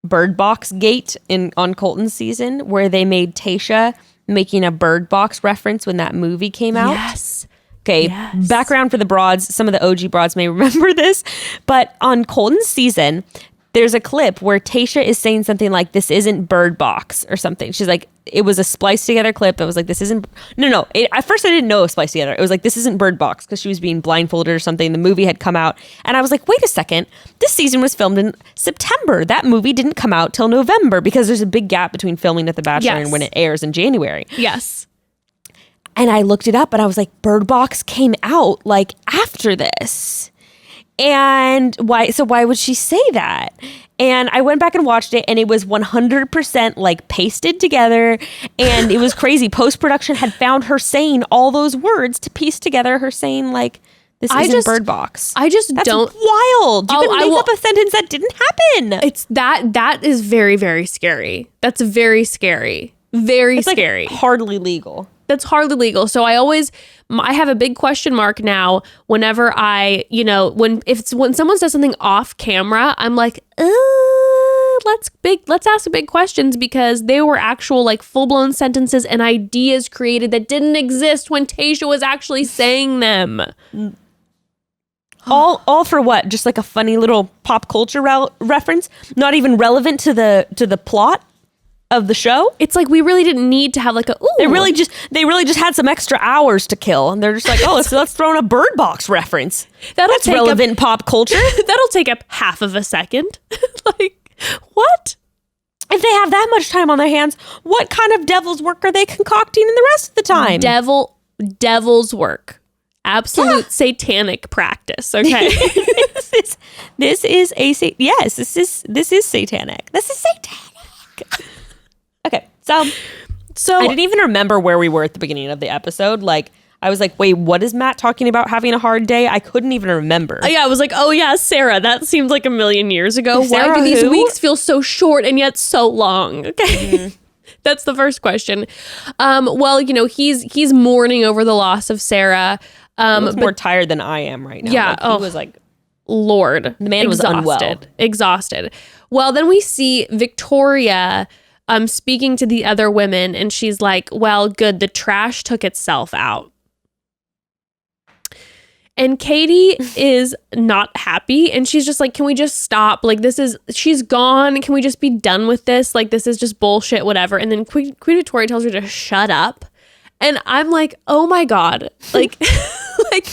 Bird Box Gate on Colton's season where they made Tayshia making a Bird Box reference when that movie came out? Yes. Okay, background for the broads. Some of the OG broads may remember this, but on Colton's season, there's a clip where Tayshia is saying something like, this isn't Bird Box or something. She's like, it was a spliced together clip that was like, this isn't, at first I didn't know it was spliced together. It was like, this isn't Bird Box because she was being blindfolded or something. The movie had come out and I was like, wait a second, this season was filmed in September. That movie didn't come out till November because there's a big gap between filming at The Bachelor and when it airs in January. Yes. And I looked it up and I was like, Bird Box came out like after this. And why would she say that? And I went back and watched it, and it was 100% like pasted together, and it was crazy. Post-production had found her saying all those words to piece together her saying like, this isn't Bird Box. That's wild. You can make up a sentence that didn't happen. It's that is very, very scary. That's very scary. Very scary. Like hardly legal. That's hardly legal. So I have a big question mark now whenever when someone says something off camera, I'm like, let's ask big questions, because they were actual like full-blown sentences and ideas created that didn't exist when Tayshia was actually saying them. All for what? Just like a funny little pop culture reference, not even relevant to the plot of the show. It's like we really didn't need to have like they really just had some extra hours to kill, and they're just like, oh, let's throw in a Bird Box reference. That's relevant pop culture. That'll take up half of a second. Like, what? If they have that much time on their hands, what kind of devil's work are they concocting in the rest of the time? Devil's work. Absolute satanic practice. Okay. this is satanic. This is satanic. Okay, so I didn't even remember where we were at the beginning of the episode. Like, I was like, wait, what is Matt talking about having a hard day? I couldn't even remember. Yeah, I was like, oh yeah, Sarah. That seems like a million years ago. Why do these weeks feel so short and yet so long? Okay. Mm-hmm. That's the first question. Well, he's mourning over the loss of Sarah. He's more tired than I am right now. Yeah. Like, he was like, Lord. The man was unwell. Exhausted. Well, then we see Victoria speaking to the other women, and she's like, well, good, the trash took itself out. And Katie is not happy, and she's just like, can we just stop? Like, she's gone. Can we just be done with this? Like, this is just bullshit, whatever. And then Queen Victoria tells her to shut up. And I'm like, oh my God. Like, like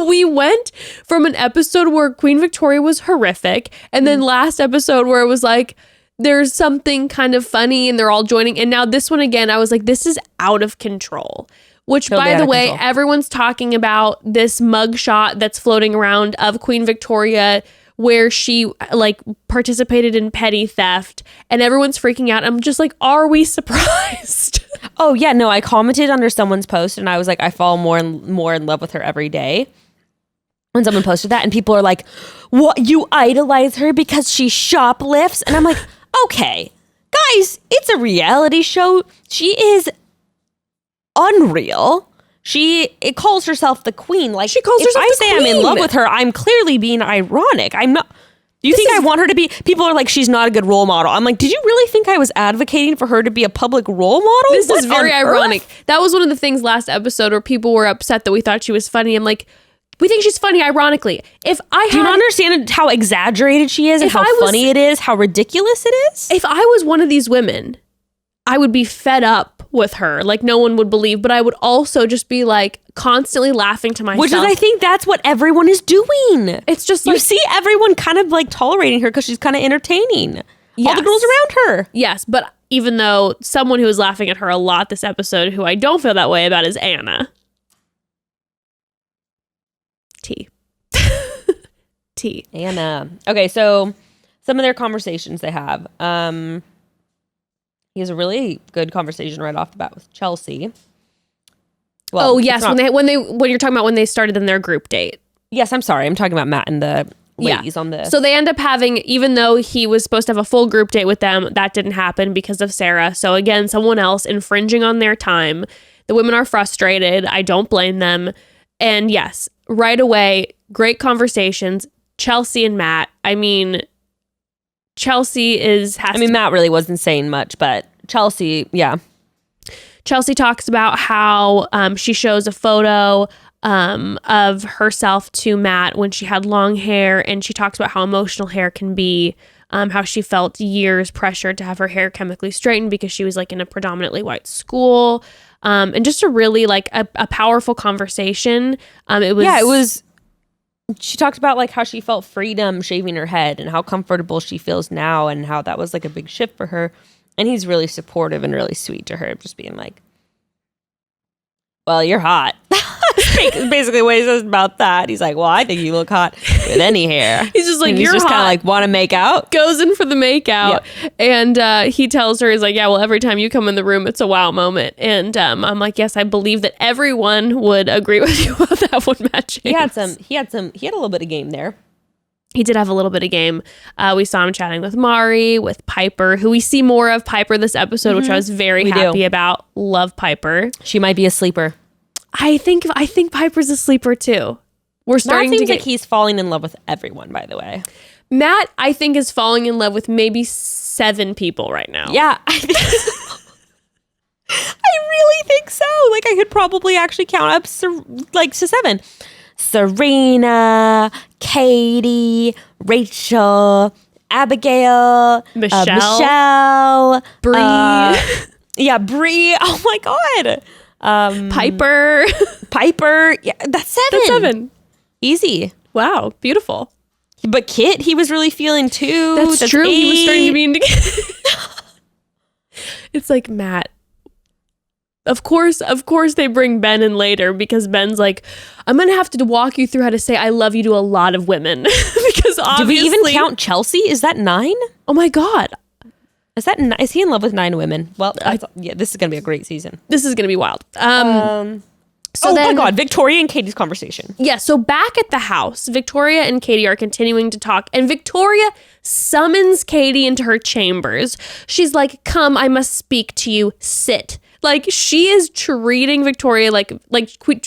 we went from an episode where Queen Victoria was horrific, and then last episode where it was like, there's something kind of funny and they're all joining. And now this one again, I was like, this is out of control. Which, by the way, everyone's talking about this mugshot that's floating around of Queen Victoria where she like participated in petty theft, and everyone's freaking out. I'm just like, are we surprised? Oh yeah, no, I commented under someone's post and I was like, I fall more and more in love with her every day. When someone posted that, and people are like, what, you idolize her because she shoplifts? And I'm like, okay, guys, it's a reality show. She is unreal. It calls herself the queen. Like, she calls herself the queen. If I say I'm in love with her, I'm clearly being ironic. I'm not. Do you think I want her to be? People are like, she's not a good role model. I'm like, did you really think I was advocating for her to be a public role model? This is very ironic. That was one of the things last episode where people were upset that we thought she was funny. I'm like, we think she's funny, ironically. Do you not understand how exaggerated she is and how funny it is, how ridiculous it is? If I was one of these women, I would be fed up with her. Like, no one would believe, but I would also just be like constantly laughing to myself. Which is, I think that's what everyone is doing. It's just like, you see everyone kind of like tolerating her because she's kind of entertaining. Yes. All the girls around her. Yes, but even though someone who was laughing at her a lot this episode, who I don't feel that way about, is Anna. T. Anna. Okay, so some of their conversations they have. He has a really good conversation right off the bat with Chelsea. Well, oh yes, when you're talking about when they started in their group date. Yes, I'm sorry. I'm talking about Matt and the ladies on this. So they end up having, even though he was supposed to have a full group date with them, that didn't happen because of Sarah. So again, someone else infringing on their time. The women are frustrated. I don't blame them. And yes, right away, great conversations. Chelsea and Matt. I mean, Chelsea Matt really wasn't saying much, but Chelsea, yeah. Chelsea talks about how she shows a photo of herself to Matt when she had long hair, and she talks about how emotional hair can be, how she felt years pressured to have her hair chemically straightened because she was like in a predominantly white school, and just a really like a powerful conversation. It was. She talked about like how she felt freedom shaving her head and how comfortable she feels now and how that was like a big shift for her. And he's really supportive and really sweet to her, just being like, well, you're hot. basically what he says about that. He's like, well, I think you look hot with any hair. He's just like, and you're he's just kind hot. of like, want to make out? Goes in for the makeout. And he tells her, he's like, yeah, well, every time you come in the room, it's a wow moment. And I'm like, yes, I believe that everyone would agree with you about that one, Matt James. He had a little bit of game there. He did have a little bit of game. We saw him chatting with Mari, with Piper, who we see more of Piper this episode, which I was very happy about. Love Piper. She might be a sleeper. I think Piper's a sleeper too. We're starting Matt to seems get like he's falling in love with everyone, by the way. Matt, I think, is falling in love with maybe 7 people right now. Yeah, I think so. I really think so. Like, I could probably actually count up to 7. Serena, Katie, Rachel, Abigail, Michelle, Bree. Bree. Oh my God. Piper. Yeah, that's 7. That's 7. Easy. Wow, beautiful. But Kit, he was really feeling too. That's true. 8. He was starting to be into. It's like, Matt. Of course they bring Ben in later because Ben's like, I'm going to have to walk you through how to say I love you to a lot of women. Because obviously. Did we even count Chelsea? Is that 9? Oh my God. Is he in love with 9 women? Well, this is going to be a great season. This is going to be wild. So my God, Victoria and Katie's conversation. Yeah, so back at the house, Victoria and Katie are continuing to talk, and Victoria summons Katie into her chambers. She's like, come, I must speak to you, sit. Like, she is treating Victoria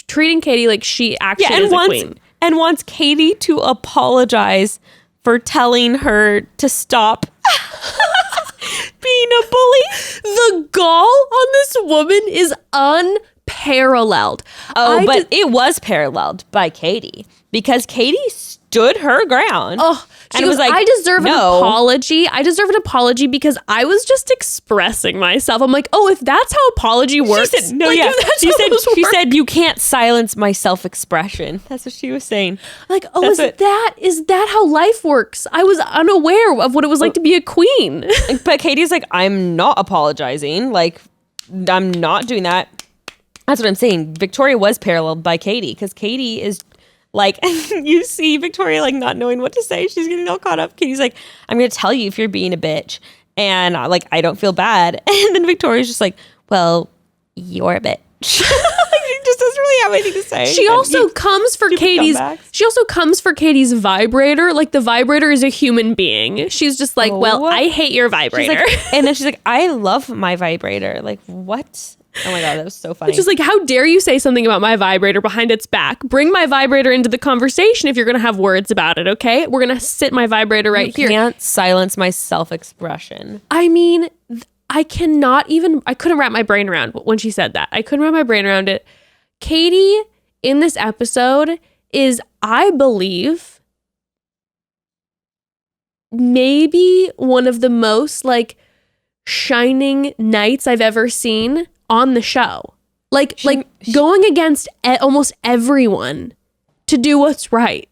treating Katie like she actually is a queen. And wants Katie to apologize for telling her to stop being a bully. The gall on this woman is unparalleled. But it was paralleled by Katie because Katie stood her ground. Oh, she was like, I deserve an apology. I deserve an apology because I was just expressing myself. I'm like, oh, if that's how apology works. She said, she said, you can't silence my self-expression. That's what she was saying. Like, oh, is that how life works? I was unaware of what it was like to be a queen. But Katie's like, I'm not apologizing. Like, I'm not doing that. That's what I'm saying. Victoria was paralleled by Katie because Katie is like, you see Victoria like not knowing what to say. She's getting all caught up. Katie's like, I'm going to tell you if you're being a bitch. And like, I don't feel bad. And then Victoria's just like, well, you're a bitch. She just doesn't really have anything to say. She also comes for Katie's vibrator. Like, the vibrator is a human being. She's just like, well, I hate your vibrator. And then she's like, I love my vibrator. Like, what? Oh my God, that was so funny. It's just like, how dare you say something about my vibrator behind its back? Bring my vibrator into the conversation if you're going to have words about it, okay? We're going to sit my vibrator right here. You can't silence my self-expression. I mean, I couldn't wrap my brain around when she said that. I couldn't wrap my brain around it. Katie, in this episode, is, I believe, maybe one of the most, like, shining knights I've ever seen on the show. Like going against almost everyone to do what's right.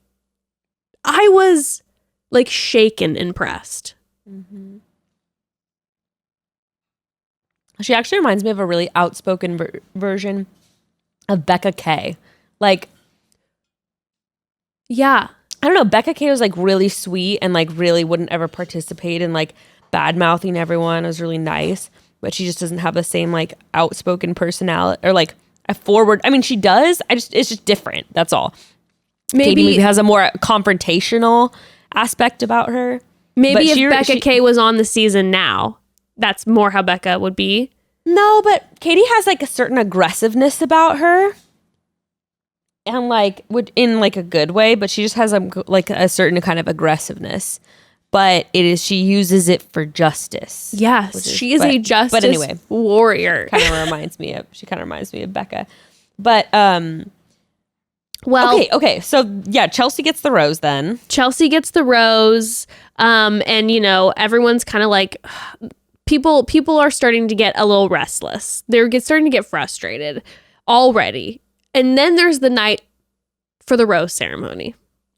I was like shaken impressed. Mm-hmm. She actually reminds me of a really outspoken version of Becca K. Like, yeah, I don't know. Becca K was like really sweet and like really wouldn't ever participate in like bad mouthing everyone. It was really nice. But she just doesn't have the same like outspoken personality or like a forward. I mean, she does. It's just different. That's all. Katie maybe has a more confrontational aspect about her. Maybe if Becca K was on the season now, that's more how Becca would be. No, but Katie has like a certain aggressiveness about her. And like in like a good way, but she just has like a certain kind of aggressiveness. But she uses it for justice. Yes, she is a justice warrior. She kind of reminds me of Becca. But well, okay. So yeah, Chelsea gets the rose then. Chelsea gets the rose, and you know everyone's kind of like people are starting to get a little restless. They're starting to get frustrated already, and then there's the night for the rose ceremony.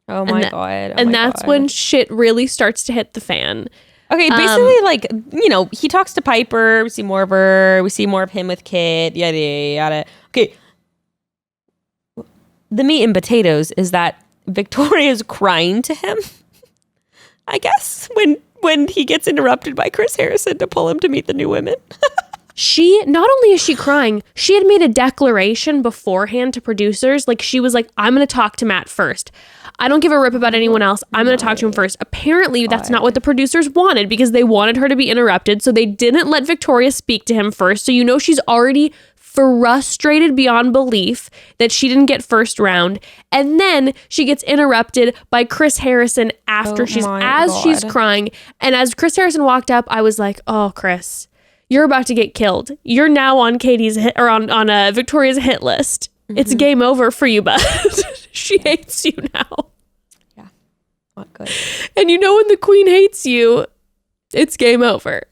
Oh my God. And that's when shit really starts to hit the fan. Okay, basically, like, you know, he talks to Piper. We see more of her. We see more of him with Kit. Yada, yada, yada. Okay. the meat and potatoes is that Victoria's crying to him, I guess, when he gets interrupted by Chris Harrison to pull him to meet the new women. She, not only is she crying, she had made a declaration beforehand to producers. Like, she was like, I'm going to talk to Matt first. I don't give a rip about anyone else. I'm going to talk to him first. Apparently, that's not what the producers wanted, because they wanted her to be interrupted. So they didn't let Victoria speak to him first. So you know she's already frustrated beyond belief that she didn't get first round. And then she gets interrupted by Chris Harrison after she's crying. And as Chris Harrison walked up, I was like, oh, Chris, you're about to get killed. You're now on Katie's hit, or on Victoria's hit list. It's game over for you, bud. She hates you now. Yeah, not good. And you know when the queen hates you, it's game over.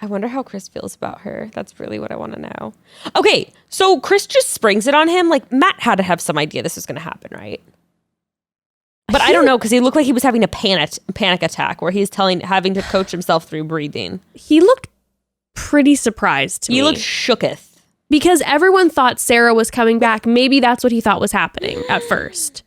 I wonder how Chris feels about her. That's really what I want to know. Okay, so Chris just springs it on him. Like, Matt had to have some idea this was going to happen, right? But I don't know, because he looked like he was having a panic attack where he's having to coach himself through breathing. He looked pretty surprised to me. He looked shooketh. Because everyone thought Sarah was coming back. Maybe that's what he thought was happening at first.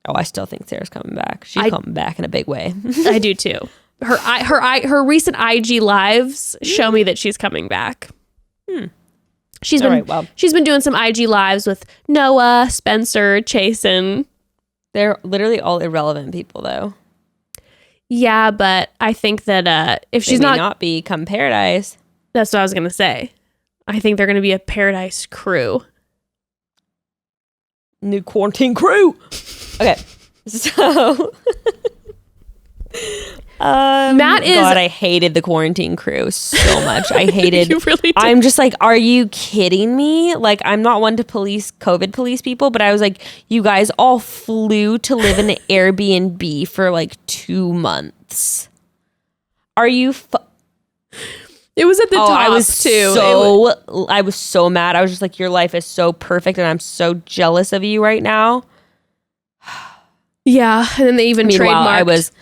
Oh, I still think Sarah's coming back. She's coming back in a big way. I do too. Her recent IG lives show me that she's coming back. She's been doing some IG lives with Noah, Spencer, Chasen. They're literally all irrelevant people, though. Yeah, but I think that if she's not become Paradise. That's what I was gonna say. I think they're gonna be a Paradise crew. New quarantine crew. Okay, so Matt is. God, I hated the quarantine crew so much. I hated. You really did. I'm just like, are you kidding me? Like, I'm not one to COVID police people, but I was like, you guys all flew to live in an Airbnb for like 2 months. Are you? It was at the top I was too. I was so mad. I was just like, your life is so perfect, and I'm so jealous of you right now. Yeah, and then they even trademarked. I was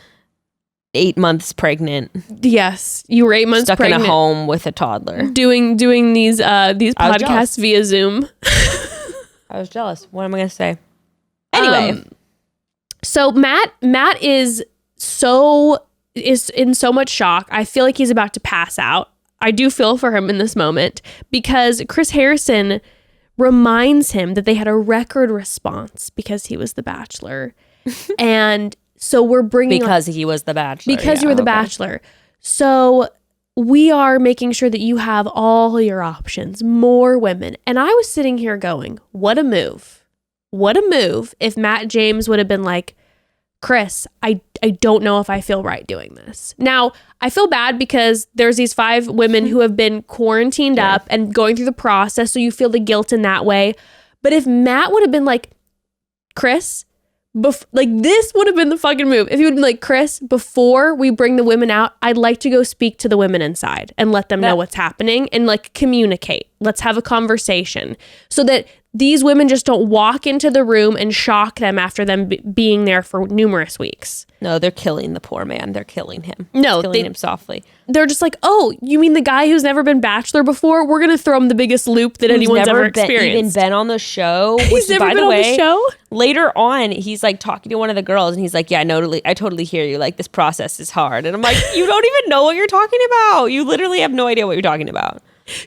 8 months pregnant. Yes, you were 8 months stuck pregnant. in a home with a toddler. Doing these podcasts via Zoom. I was jealous. What am I going to say? Anyway. So Matt is in so much shock. I feel like he's about to pass out. I do feel for him in this moment because Chris Harrison reminds him that they had a record response because he was the Bachelor. And so we're bringing because he was the Bachelor. Because you were the Bachelor. So we are making sure that you have all your options, more women. And I was sitting here going, what a move. What a move if Matt James would have been like, Chris, I don't know if I feel right doing this. Now, I feel bad because there's these 5 women who have been quarantined up and going through the process, so you feel the guilt in that way. But if Matt would have been like, Chris, this would have been the fucking move. If he would be like, Chris, before we bring the women out, I'd like to go speak to the women inside and let them know what's happening and like communicate. Let's have a conversation so that these women just don't walk into the room and shock them after them being there for numerous weeks. No, they're killing the poor man. They're killing him. No, killing him softly. They're just like, oh, you mean the guy who's never been Bachelor before? We're going to throw him the biggest loop that anyone's ever experienced. Even been on the show. He's never been on the show? Later on, he's like talking to one of the girls and he's like, yeah, I totally hear you. Like, this process is hard. And I'm like, you don't even know what you're talking about. You literally have no idea what you're talking about.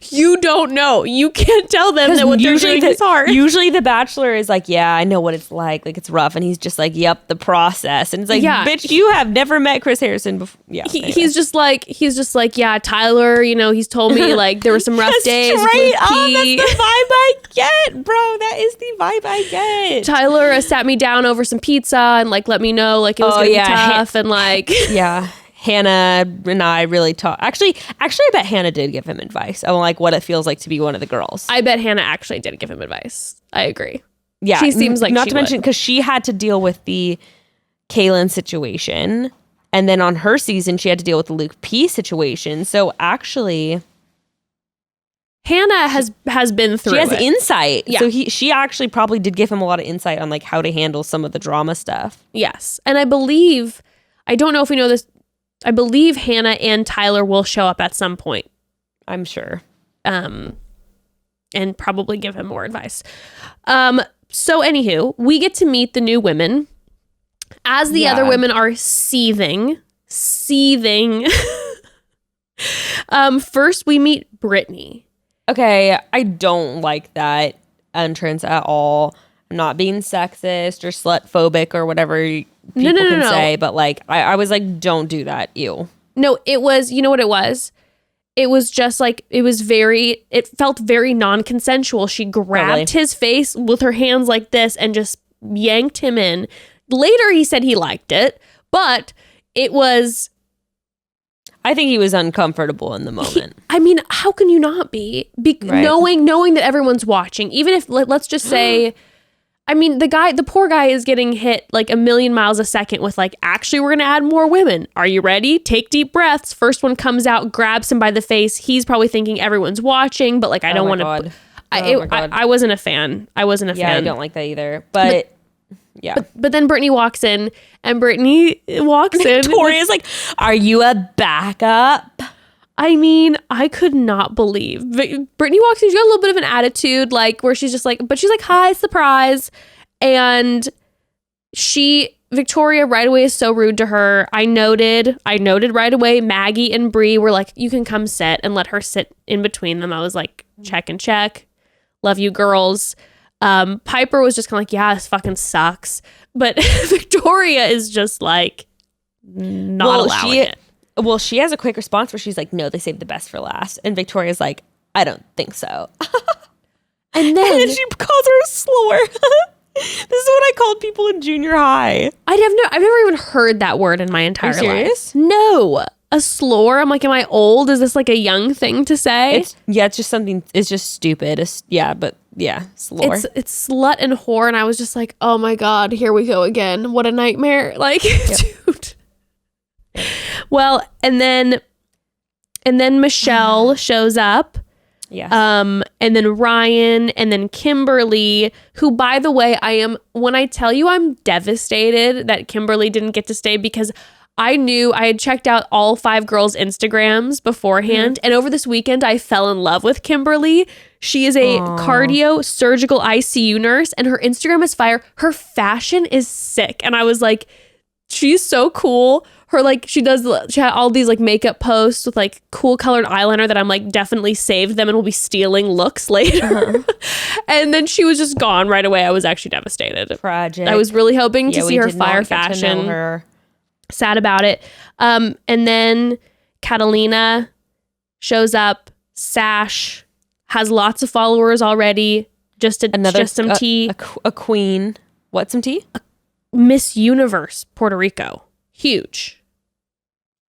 You don't know. You can't tell them that what they're doing is hard. Usually the Bachelor is like, yeah, I know what it's like. Like, it's rough. And he's just like, yep, the process. And it's like, bitch, you have never met Chris Harrison before. Yeah. Anyway. He's just like, yeah, Tyler, he's told me like there were some rough days. Straight up, that's the vibe I get, bro. That is the vibe I get. Tyler sat me down over some pizza and like let me know like it was gonna be tough and like yeah. Hannah and I really talked. Actually, I bet Hannah did give him advice on like what it feels like to be one of the girls. I bet Hannah actually did give him advice. I agree. Yeah, she seems like not to mention because she had to deal with the Kaylin situation, and then on her season she had to deal with the Luke P situation. So actually, Hannah has been through. She has insight. Yeah. So she actually probably did give him a lot of insight on like how to handle some of the drama stuff. Yes, and I don't know if we know this. I believe Hannah and Tyler will show up at some point. I'm sure. and probably give him more advice. So anywho, we get to meet the new women as the other women are seething. First we meet Brittany. Okay, I don't like that entrance at all. I'm not being sexist or slut phobic or whatever people can say, but like I was like, don't do that. Ew. No, it was, you know what it was? It was just like, it felt very non-consensual. She grabbed his face with her hands like this and just yanked him in. Later, he said he liked it, but it was... I think he was uncomfortable in the moment. I mean, how can you not be? Right. Knowing that everyone's watching, even if, let's just say... I mean, the poor guy is getting hit like a million miles a second with like, actually, we're going to add more women. Are you ready? Take deep breaths. First one comes out, grabs him by the face. He's probably thinking everyone's watching, but like, I don't want to. I wasn't a fan. I wasn't a fan. Yeah, I don't like that either. But yeah. But then Brittany walks in, and Brittany walks in. Victoria's like, are you a backup? I mean, I could not believe. Brittany walks in, she's got a little bit of an attitude, like, where she's just like, but she's like, hi, surprise. And Victoria right away is so rude to her. I noted right away, Maggie and Bree were like, you can come sit, and let her sit in between them. I was like, check and check. Love you, girls. Piper was just kind of like, yeah, this fucking sucks. But Victoria is just like, not allowing it. Well, she has a quick response where she's like, no, they saved the best for last. And Victoria's like, I don't think so. And then she calls her a slur. This is what I called people in junior high. I've never even heard that word in my entire life. Are you serious? No. A slur? I'm like, am I old? Is this like a young thing to say? It's just something, it's just stupid. Slur. It's slut and whore. And I was just like, oh my God, here we go again. What a nightmare. Like, dude. Well, and then Michelle shows up. Yes. And then Ryan, and then Kimberly, who, by the way, when I tell you I'm devastated that Kimberly didn't get to stay, because I knew I had checked out all 5 girls' Instagrams beforehand. And over this weekend, I fell in love with Kimberly. She is a cardio surgical ICU nurse, and her Instagram is fire. Her fashion is sick. And I was like, she's so cool. Her, like, she had all these like makeup posts with like cool colored eyeliner that I'm like, definitely saved them and will be stealing looks later. And then she was just gone right away. I was actually devastated. Tragic. I was really hoping to see her fire fashion. Sad about it. And then Catalina shows up. Sash has lots of followers already. Just some tea. A queen. What, some tea? Miss Universe Puerto Rico. Huge.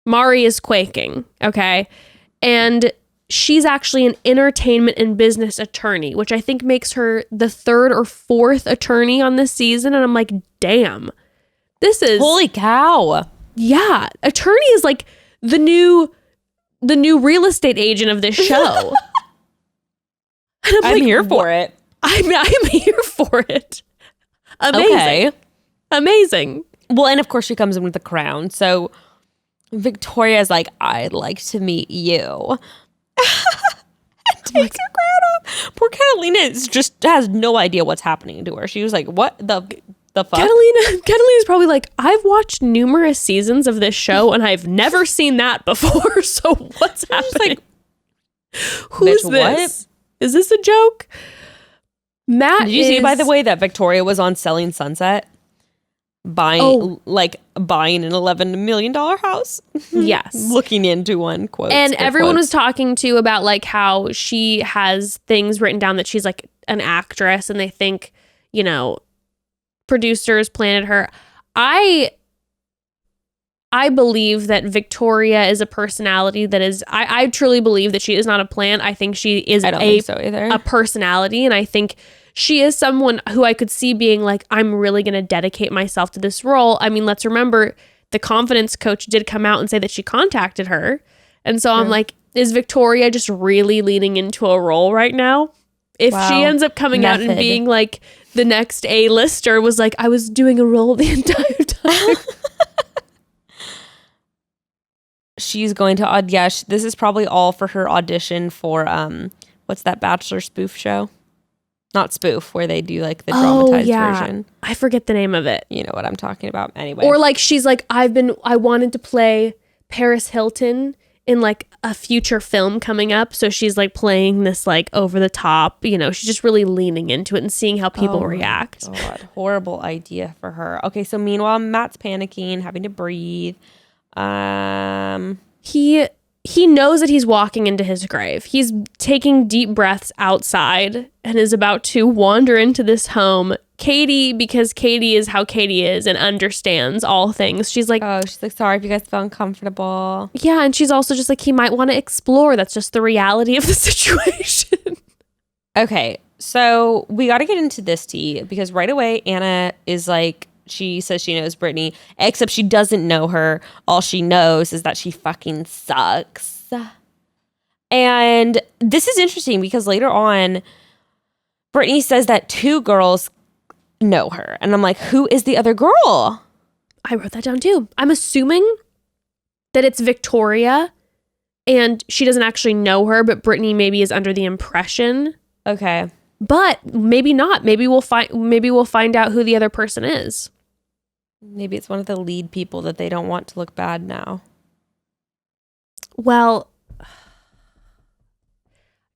Mari is quaking, okay? And she's actually an entertainment and business attorney, which I think makes her the 3rd or 4th attorney on this season. And I'm like, damn, this is... Holy cow. Yeah. Attorney is like the new real estate agent of this show. I'm here for it. I'm here for it. Amazing. Okay. Amazing. Well, and of course she comes in with a crown. So Victoria's like, I'd like to meet you. Takes her crown off. Poor Catalina just has no idea what's happening to her. She was like, what the fuck? Catalina's probably like, I've watched numerous seasons of this show and I've never seen that before. So what's happening? Like, who's this? What? Is this a joke? Matt, did you see, by the way, that Victoria was on Selling Sunset? Buying an $11 million house. Yes. Looking into one, quote. And everyone was talking to about like how she has things written down that she's like an actress, and they think, you know, producers planted her. I believe that Victoria is a personality that is, I truly believe that she is not a plant. I think she is a personality, and I think she is someone who I could see being like, I'm really going to dedicate myself to this role. I mean, let's remember the confidence coach did come out and say that she contacted her. And so I'm like, is Victoria just really leaning into a role right now? If she ends up coming out and being like the next A-lister, was like, I was doing a role the entire time. She's going to this is probably all for her audition for What's that Bachelor spoof show? Not spoof, where they do like the dramatized version. I forget the name of it. You know what I'm talking about. Anyway. Or like she's like, I wanted to play Paris Hilton in like a future film coming up. So she's like playing this like over the top, she's just really leaning into it and seeing how people react. God, horrible idea for her. Okay, so meanwhile, Matt's panicking, having to breathe. He knows that he's walking into his grave. He's taking deep breaths outside and is about to wander into this home. Katie, because Katie is how Katie is and understands all things. She's like, sorry if you guys feel uncomfortable. Yeah, and she's also just like, he might want to explore. That's just the reality of the situation. Okay, so we got to get into this tea because right away Anna is like, she says she knows Brittany, except she doesn't know her. All she knows is that she fucking sucks. And this is interesting because later on, Brittany says that 2 girls know her. And I'm like, who is the other girl? I wrote that down too. I'm assuming that it's Victoria and she doesn't actually know her, but Brittany maybe is under the impression. Okay. But maybe not. Maybe we'll find out who the other person is. Maybe it's one of the lead people that they don't want to look bad now. Well,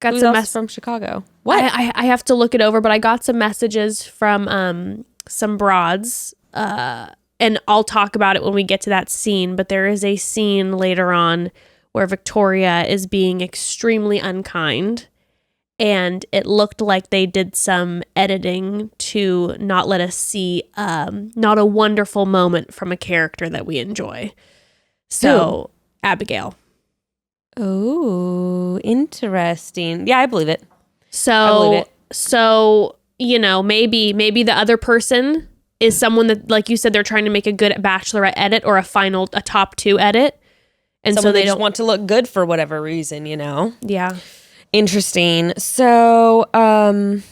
got Who's some else from Chicago? What? I have to look it over, but I got some messages from some broads, and I'll talk about it when we get to that scene. But there is a scene later on where Victoria is being extremely unkind. And it looked like they did some editing to not let us see not a wonderful moment from a character that we enjoy. So, Abigail. Oh, interesting. Yeah, I believe it. So maybe the other person is someone that, like you said, they're trying to make a good Bachelorette edit or a top 2 edit. And someone so they just don't want to look good for whatever reason, Yeah. Interesting. So,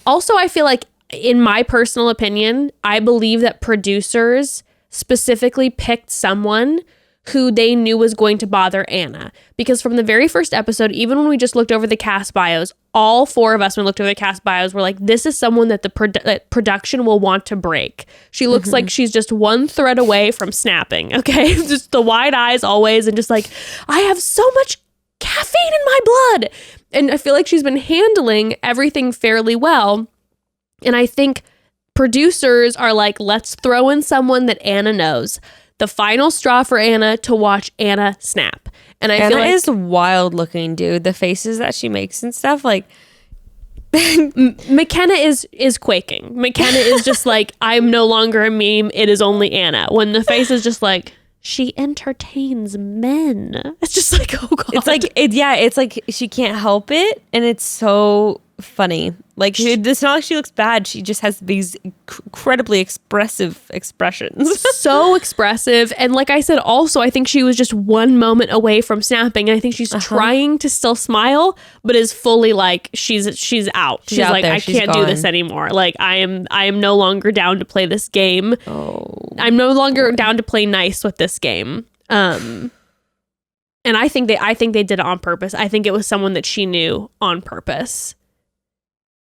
also, I feel like, in my personal opinion, I believe that producers specifically picked someone who they knew was going to bother Anna. Because from the very first episode, even when we just looked over the cast bios, all 4 of us, when we looked over the cast bios, were like, this is someone that the production will want to break. She looks like she's just one thread away from snapping, okay? Just the wide eyes always, and just like, I have so much caffeine in my blood. And I feel like she's been handling everything fairly well. And I think producers are like, let's throw in someone that Anna knows. The final straw for Anna to watch Anna snap. And I feel like Anna is wild looking, dude. The faces that she makes and stuff, like McKenna is quaking. McKenna is just like, I'm no longer a meme. It is only Anna. When the face is just like, she entertains men. It's just like, oh God. It's like she can't help it. And it's so funny. Like, it's not like she looks bad. She just has these incredibly expressive expressions. So expressive. And like I said, also, I think she was just one moment away from snapping. And I think she's trying to still smile, but is fully like, she's out. She's out like, there. I can't do this anymore. Like, I am no longer down to play this game. I'm no longer down to play nice with this game. And I think they did it on purpose. I think it was someone that she knew on purpose.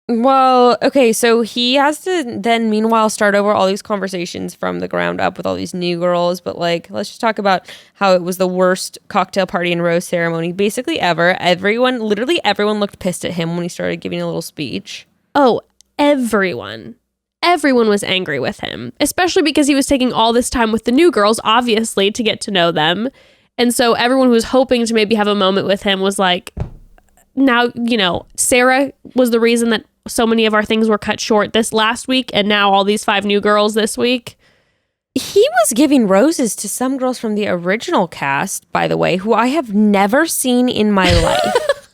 Well, okay, so he has to then meanwhile start over all these conversations from the ground up with all these new girls, but like, let's just talk about how it was the worst cocktail party and rose ceremony basically ever. Literally everyone looked pissed at him when he started giving a little speech. Oh, everyone was angry with him, especially because he was taking all this time with the new girls, obviously, to get to know them. And so everyone who was hoping to maybe have a moment with him was like, now, Sarah was the reason that so many of our things were cut short this last week, and now all these 5 new girls this week. He was giving roses to some girls from the original cast, by the way, who I have never seen in my life.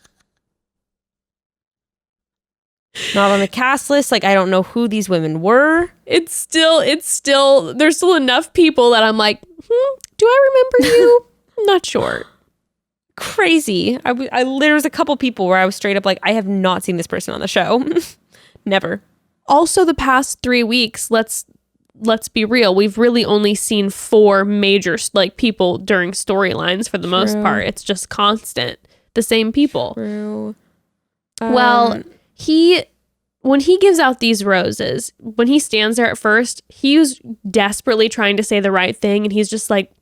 Not on the cast list. Like, I don't know who these women were. It's still, there's still enough people that I'm like, do I remember you? I'm not sure. Crazy. There was a couple people where I was straight up like, I have not seen this person on the show. Never. Also, the past 3 weeks, let's be real, we've really only seen 4 major people during storylines for the most part. It's just constant, the same people. True. Well, when he gives out these roses, when he stands there at first, he was desperately trying to say the right thing, and he's just like,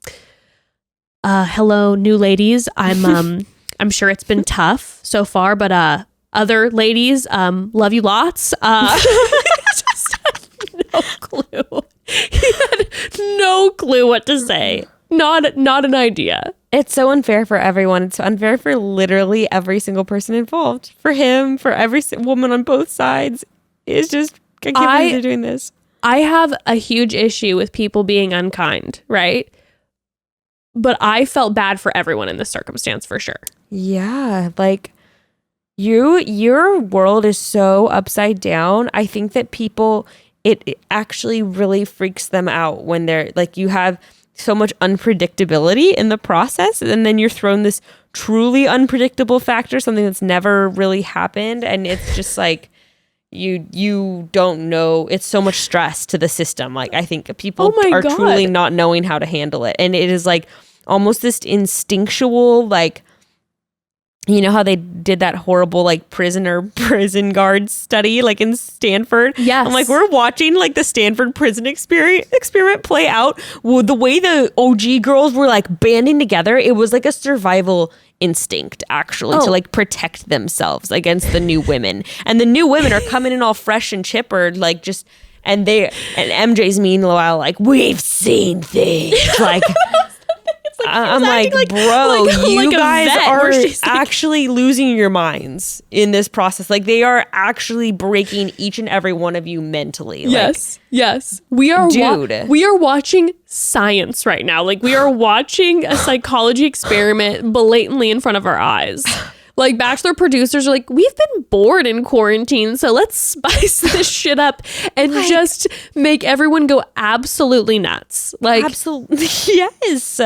hello, new ladies. I'm sure it's been tough so far, but other ladies, love you lots. Just had no clue. He had no clue what to say. Not an idea. It's so unfair for everyone. It's unfair for literally every single person involved. For him, for every woman on both sides. It's just, I can't believe they're doing this. I have a huge issue with people being unkind, right? But I felt bad for everyone in this circumstance for sure. Yeah, like your world is so upside down. I think that people, it actually really freaks them out when they're like, you have so much unpredictability in the process, and then you're thrown this truly unpredictable factor, something that's never really happened, and it's just like you don't know. It's so much stress to the system. Like, I think people are truly not knowing how to handle it, and it is like almost this instinctual, like, you know how they did that horrible like prison guard study like in Stanford? Yes. I'm like, we're watching like the Stanford prison experiment play out. Well, the way the OG girls were like banding together, it was like a survival instinct actually to like protect themselves against the new women. And the new women are coming in all fresh and chipper, like just, and MJ's meanwhile like, we've seen things. Like, I'm like, bro, you guys are actually losing your minds in this process. Like, they are actually breaking each and every one of you mentally. Yes, like, yes. We are, we are watching science right now. Like, we are watching a psychology experiment blatantly in front of our eyes. Like, Bachelor producers are like, we've been bored in quarantine, so let's spice this shit up and just make everyone go absolutely nuts. Like, absolutely, yes.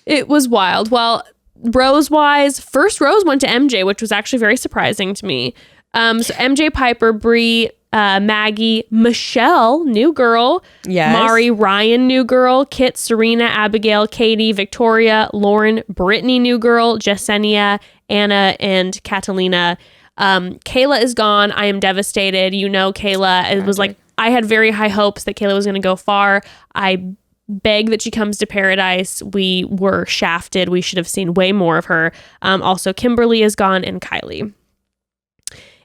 It was wild. Well, rose-wise, first rose went to MJ, which was actually very surprising to me. So MJ, Piper, Bree, Maggie, Michelle, new girl. Yes. Mari, Ryan, new girl. Kit, Serena, Abigail, Katie, Victoria, Lauren, Brittany, new girl. Jasenia, Anna, and Catalina. Kayla is gone. I am devastated. You know Kayla. It was like, I had very high hopes that Kayla was going to go far. I beg that she comes to paradise. We were shafted. We should have seen way more of her. Also, Kimberly is gone, and Kylie.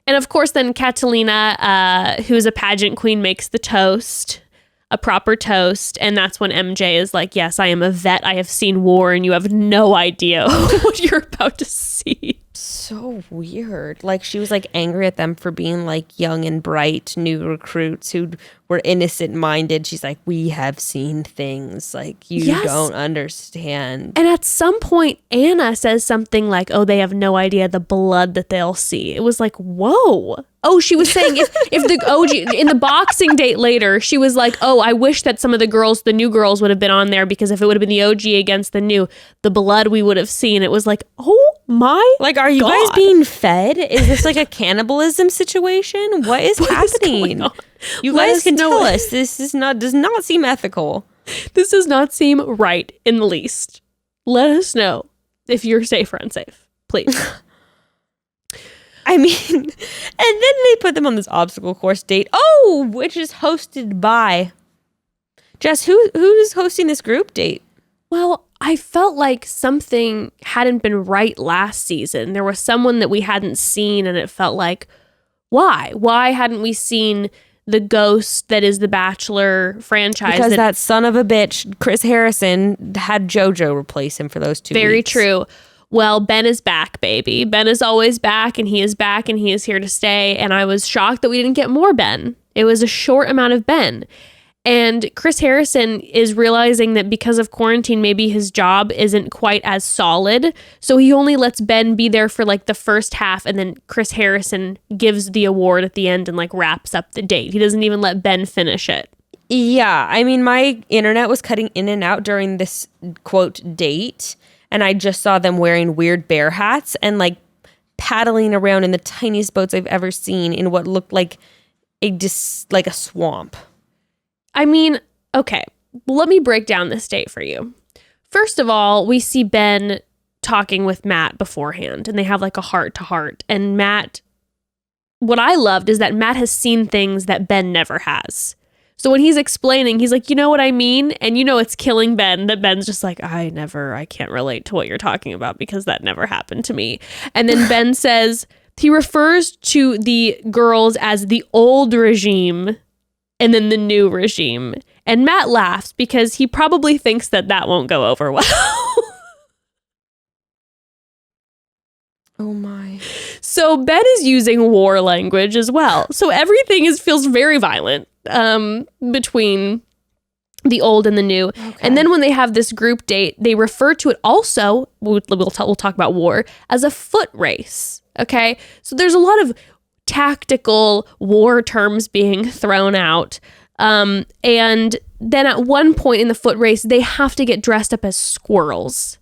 And of course, then Catalina, who's a pageant queen, makes the toast, a proper toast. And that's when MJ is like, yes, I am a vet. I have seen war, and you have no idea what you're about to see. So weird. Like, she was like angry at them for being like young and bright new recruits who were innocent minded. She's like, we have seen things like you don't understand. And at some point, Anna says something like, oh, they have no idea the blood that they'll see. It was like, whoa. Oh, she was saying if the OG in the boxing date later, she was like, oh, I wish that some of the new girls would have been on there, because if it would have been the OG against the blood we would have seen. It was like, oh my, like, are you guys being fed? Is this like a cannibalism situation? What is happening? You guys can tell us. This does not seem ethical. This does not seem right in the least. Let us know if you're safe or unsafe, please. I mean, and then they put them on this obstacle course date. Oh, which is hosted by Jess. Who's hosting this group date? Well, I felt like something hadn't been right last season. There was someone that we hadn't seen, and it felt like, why? Why hadn't we seen the ghost that is the Bachelor franchise? Because that son of a bitch, Chris Harrison, had JoJo replace him for those 2 weeks. Very true. Well, Ben is back, baby. Ben is always back, and he is back, and he is here to stay. And I was shocked that we didn't get more Ben. It was a short amount of Ben. And Chris Harrison is realizing that because of quarantine, maybe his job isn't quite as solid. So he only lets Ben be there for like the first half, and then Chris Harrison gives the award at the end and like wraps up the date. He doesn't even let Ben finish it. Yeah, I mean, my internet was cutting in and out during this quote date, and I just saw them wearing weird bear hats and like paddling around in the tiniest boats I've ever seen in what looked like a swamp. I mean, okay, let me break down this date for you. First of all, we see Ben talking with Matt beforehand, and they have like a heart to heart, and Matt what I loved is that Matt has seen things that Ben never has. So when he's explaining, he's like, you know what I mean? And you know it's killing Ben, that Ben's just like, I can't relate to what you're talking about because that never happened to me. And then Ben says, he refers to the girls as the old regime and then the new regime. And Matt laughs because he probably thinks that won't go over well. Oh my. So Ben is using war language as well. So everything feels very violent between the old and the new. Okay. And then when they have this group date, they refer to it also, we'll talk about war, as a foot race. Okay. So there's a lot of tactical war terms being thrown out. And then at one point in the foot race, they have to get dressed up as squirrels.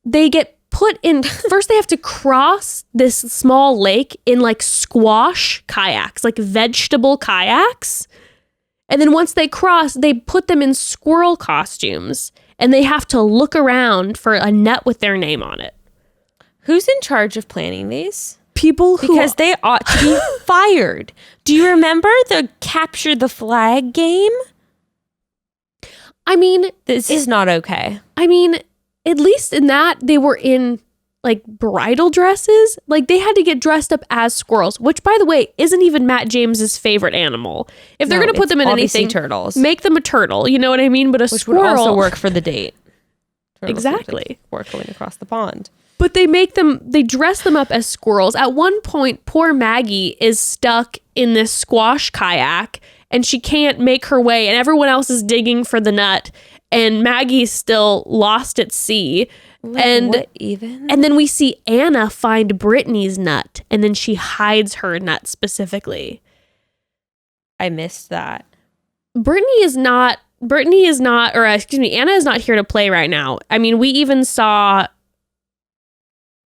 They get put in, first they have to cross this small lake in like squash kayaks, like vegetable kayaks. And then once they cross, they put them in squirrel costumes and they have to look around for a net with their name on it. Who's in charge of planning these? People who... Because they ought to be fired. Do you remember the capture the flag game? I mean... This is not okay. I mean, at least in that, they were in like bridal dresses. Like they had to get dressed up as squirrels, which by the way, isn't even Matt James's favorite animal. If they're going to put them in anything, turtles. Make them a turtle. You know what I mean? But which squirrel... would also work for the date. Turtles exactly. Work going across the pond. But they dress them up as squirrels. At one point, poor Maggie is stuck in this squash kayak and she can't make her way and everyone else is digging for the nut and Maggie's still lost at sea. What even? And then we see Anna find Brittany's nut and then she hides her nut specifically. I missed that. Anna is not here to play right now. I mean, we even saw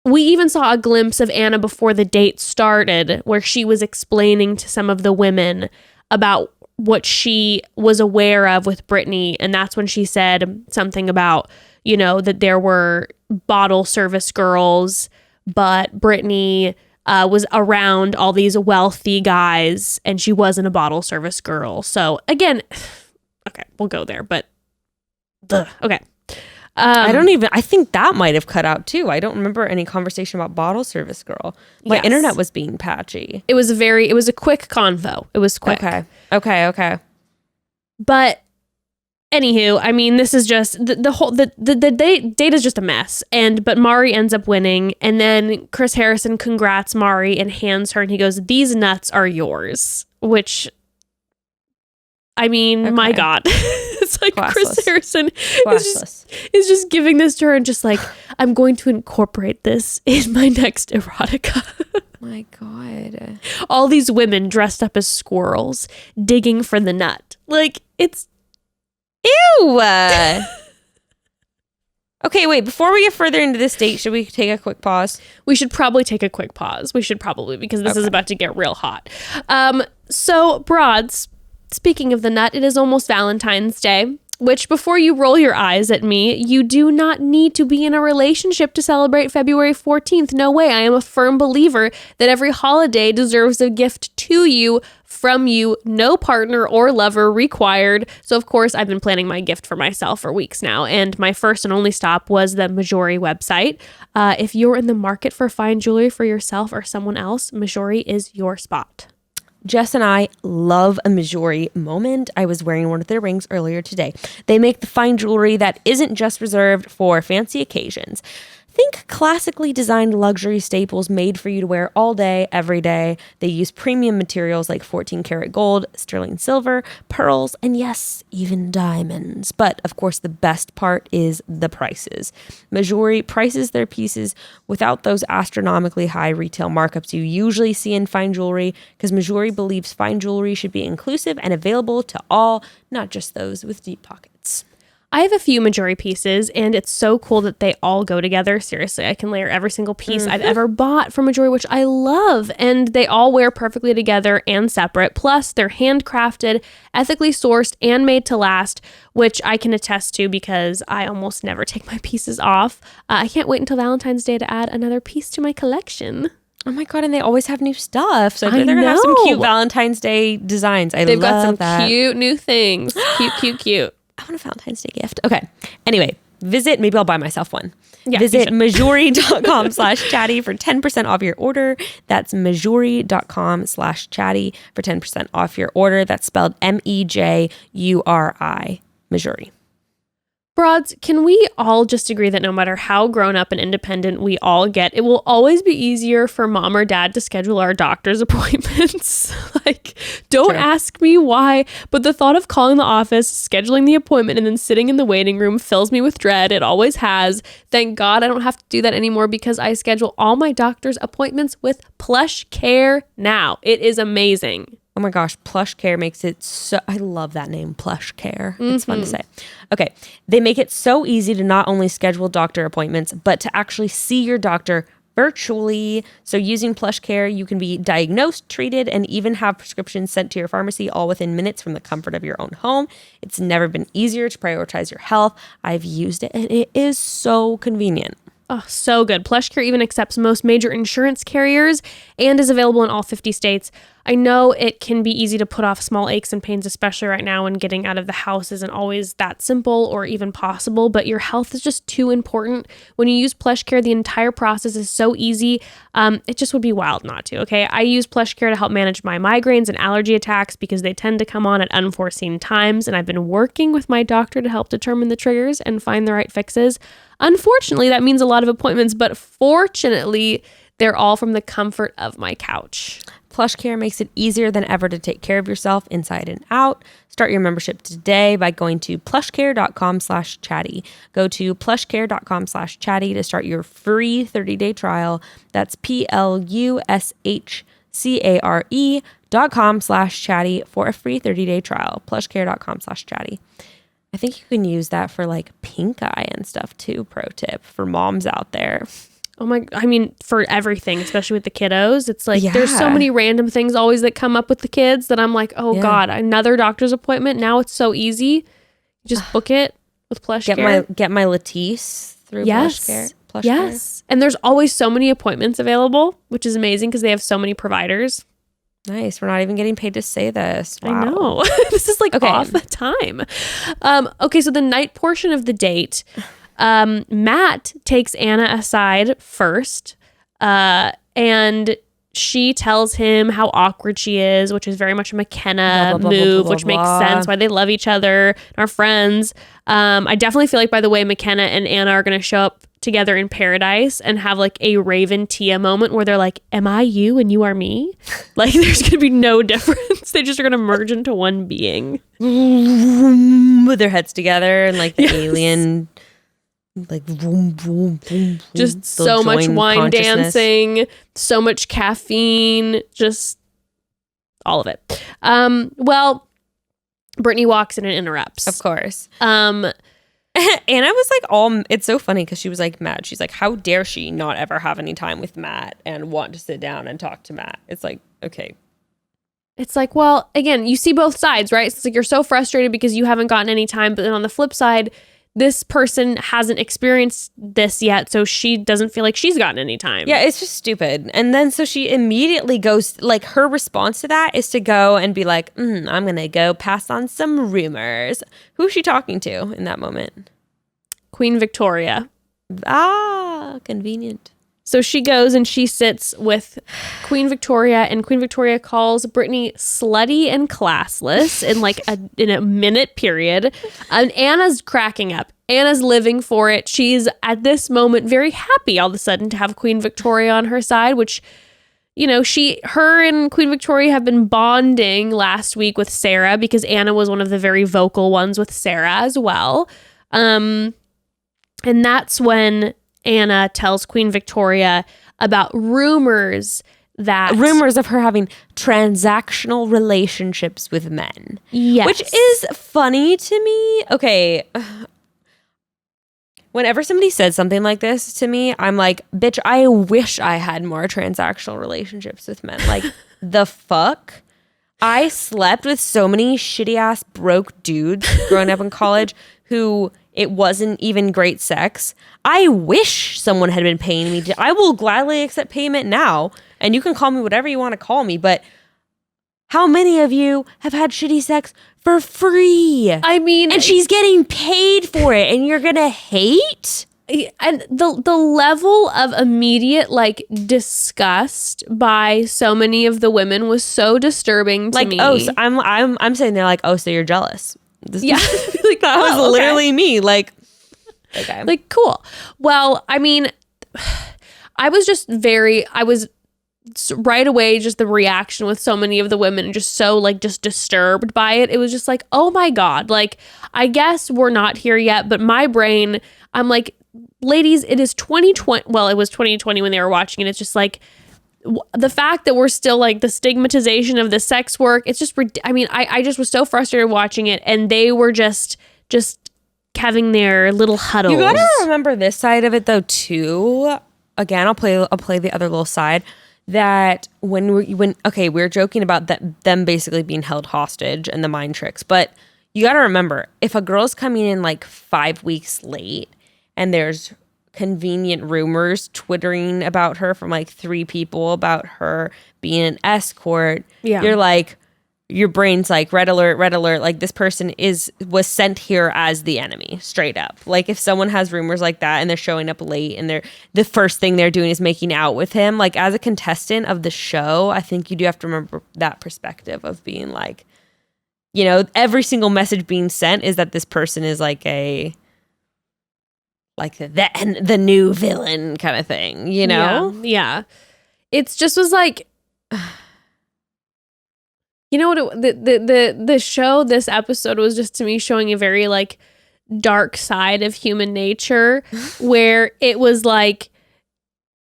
a glimpse of Anna before the date started where she was explaining to some of the women about what she was aware of with Brittany. And that's when she said something about, you know, that there were bottle service girls, but Brittany was around all these wealthy guys and she wasn't a bottle service girl. So again, okay, we'll go there, but okay. I think that might have cut out too. I don't remember any conversation about bottle service girl. My internet was being patchy. It was a quick convo. It was quick. Okay. But anywho, I mean, this is just the date is just a mess. But Mari ends up winning. And then Chris Harrison congrats Mari and hands her and he goes, "These nuts are yours," which, I mean, my God. It's like classless. Chris Harrison is just giving this to her and just like, I'm going to incorporate this in my next erotica. My God. All these women dressed up as squirrels digging for the nut. Like, it's... Ew! Okay, wait, before we get further into this date, should we take a quick pause? We should probably take a quick pause. Because this is about to get real hot. So, broads... Speaking of the nut, it is almost Valentine's Day, which before you roll your eyes at me, you do not need to be in a relationship to celebrate February 14th. No way. I am a firm believer that every holiday deserves a gift to you, from you, no partner or lover required. So of course, I've been planning my gift for myself for weeks now. And my first and only stop was the Majori website. If you're in the market for fine jewelry for yourself or someone else, Majori is your spot. Jess and I love a Majori moment. I was wearing one of their rings earlier today. They make the fine jewelry that isn't just reserved for fancy occasions. Think classically designed luxury staples made for you to wear all day, every day. They use premium materials like 14 karat gold, sterling silver, pearls, and yes, even diamonds. But of course, the best part is the prices. Majori prices their pieces without those astronomically high retail markups you usually see in fine jewelry, because Majori believes fine jewelry should be inclusive and available to all, not just those with deep pockets. I have a few Majori pieces, and it's so cool that they all go together. Seriously, I can layer every single piece I've ever bought from Majori, which I love, and they all wear perfectly together and separate. Plus, they're handcrafted, ethically sourced, and made to last, which I can attest to because I almost never take my pieces off. I can't wait until Valentine's Day to add another piece to my collection. Oh my God. And they always have new stuff. So they're I going to have some know. cute Valentine's Day designs. They've got some that. cute new things. Cute. I want a Valentine's Day gift. Okay. Anyway, maybe I'll buy myself one. Yeah, visit Majori.com/chatty for 10% off your order. That's Majori.com/chatty for 10% off your order. That's spelled MEJURI. Majori. Broads, can we all just agree that no matter how grown up and independent we all get, it will always be easier for mom or dad to schedule our doctor's appointments? Like, don't True. ask me why, but the thought of calling the office, scheduling the appointment, and then sitting in the waiting room fills me with dread. It always has. Thank God I don't have to do that anymore because I schedule all my doctor's appointments with PlushCare now. It is amazing. Oh my gosh, PlushCare makes it so... I love that name, PlushCare. It's fun to say. Okay, they make it so easy to not only schedule doctor appointments, but to actually see your doctor virtually. So using PlushCare, you can be diagnosed, treated, and even have prescriptions sent to your pharmacy all within minutes from the comfort of your own home. It's never been easier to prioritize your health. I've used it, and it is so convenient. Oh, so good. PlushCare even accepts most major insurance carriers and is available in all 50 states. I know it can be easy to put off small aches and pains, especially right now when getting out of the house isn't always that simple or even possible, but your health is just too important. When you use PlushCare, the entire process is so easy. It just would be wild not to, okay? I use PlushCare to help manage my migraines and allergy attacks because they tend to come on at unforeseen times, and I've been working with my doctor to help determine the triggers and find the right fixes. Unfortunately, that means a lot of appointments, but fortunately, they're all from the comfort of my couch. PlushCare makes it easier than ever to take care of yourself inside and out. Start your membership today by going to plushcare.com/chatty. Go to plushcare.com/chatty to start your free 30-day trial. That's plushcare.com/chatty for a free 30-day trial. Plushcare.com/chatty. I think you can use that for like pink eye and stuff too. Pro tip for moms out there. I mean, for everything, especially with the kiddos, it's like there's so many random things always that come up with the kids that I'm like, oh God, another doctor's appointment. Now it's so easy. You just book it with PlushCare. Get my Latisse through PlushCare. Yes. And there's always so many appointments available, which is amazing because they have so many providers. Nice. We're not even getting paid to say this. Wow. I know. This is like off the time. Okay, so the night portion of the date, Matt takes Anna aside first, and she tells him how awkward she is, which is very much a McKenna move, which makes sense why they love each other and are friends. I definitely feel like, by the way, McKenna and Anna are going to show up together in paradise and have like a Raven Tia moment where they're like, am I you and you are me? Like there's going to be no difference. They just are going to merge into one being. With their heads together and like the alien, like boom, boom, boom. Just so much wine dancing, so much caffeine, just all of it. Well, Brittany walks in and interrupts. Of course. And I was like, it's so funny because she was like, Matt, she's like, how dare she not ever have any time with Matt and want to sit down and talk to Matt? It's like, okay. It's like, well, again, you see both sides, right? It's like you're so frustrated because you haven't gotten any time. But then on the flip side, this person hasn't experienced this yet, so she doesn't feel like she's gotten any time. Yeah, it's just stupid. And then so she immediately goes, like her response to that is to go and be like, I'm going to go pass on some rumors. Who is she talking to in that moment? Queen Victoria. Ah, convenient. So she goes and she sits with Queen Victoria, and Queen Victoria calls Brittany slutty and classless in a minute period. And Anna's cracking up. Anna's living for it. She's at this moment very happy all of a sudden to have Queen Victoria on her side, which, you know, her and Queen Victoria have been bonding last week with Sarah because Anna was one of the very vocal ones with Sarah as well. And that's when Anna tells Queen Victoria about rumors of her having transactional relationships with men. Yes. Which is funny to me. Okay. Whenever somebody says something like this to me, I'm like, bitch, I wish I had more transactional relationships with men. Like, the fuck? I slept with so many shitty ass broke dudes growing up in college who it wasn't even great sex. I wish someone had been paying me. I will gladly accept payment now. And you can call me whatever you want to call me, but how many of you have had shitty sex for free? I mean, and she's getting paid for it, and you're gonna hate? and the level of immediate like disgust by so many of the women was so disturbing to Like, me. oh, so I'm sitting there like, oh, so you're jealous? Yeah, Like that was oh, okay. literally me. Like, okay, like cool. Well, I mean, I was right away, just the reaction with so many of the women, just so like just disturbed by it. It was just like, oh my God, like I guess we're not here yet, but my brain, I'm like, ladies, it is 2020. Well, it was 2020 when they were watching it. It's just like the fact that we're still like the stigmatization of the sex work. It's just, I mean, I just was so frustrated watching it, and they were just having their little huddles. you gotta remember this side of it though too. Again, I'll play the other little side. That we're joking about them basically being held hostage and the mind tricks, but you got to remember, if a girl's coming in like 5 weeks late and there's convenient rumors twittering about her from like 3 people about her being an escort, you're like, your brain's like, red alert, like this person was sent here as the enemy, straight up. Like if someone has rumors like that and they're showing up late and the first thing they're doing is making out with him, like as a contestant of the show, I think you do have to remember that perspective of being like, you know, every single message being sent is that this person is like the new villain kind of thing, you know? Yeah. It's just was like, you know what? The show, this episode was just to me showing a very like dark side of human nature, where it was like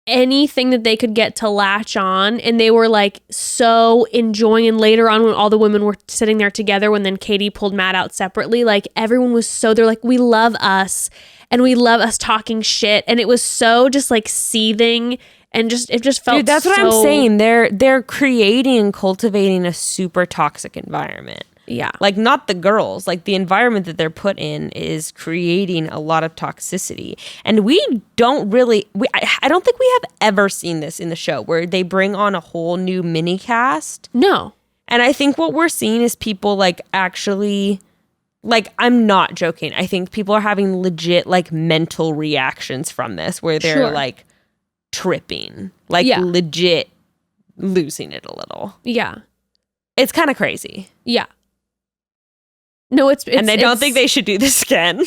anything that they could get to latch on, and they were like so enjoying. And later on, when all the women were sitting there together, when then Katie pulled Matt out separately, like everyone was so, they're like, we love us and we love us talking shit, and it was so just like seething. And it just felt. Dude, that's what I'm saying. They're creating and cultivating a super toxic environment. Yeah. Like not the girls, like the environment that they're put in is creating a lot of toxicity. And we don't really, I don't think we have ever seen this in the show where they bring on a whole new mini cast. No. And I think what we're seeing is people like actually, like, I'm not joking. I think people are having legit like mental reactions from this where they're like tripping, like legit losing it a little. Yeah. It's kind of crazy. Yeah. No, it's and they don't think they should do this again.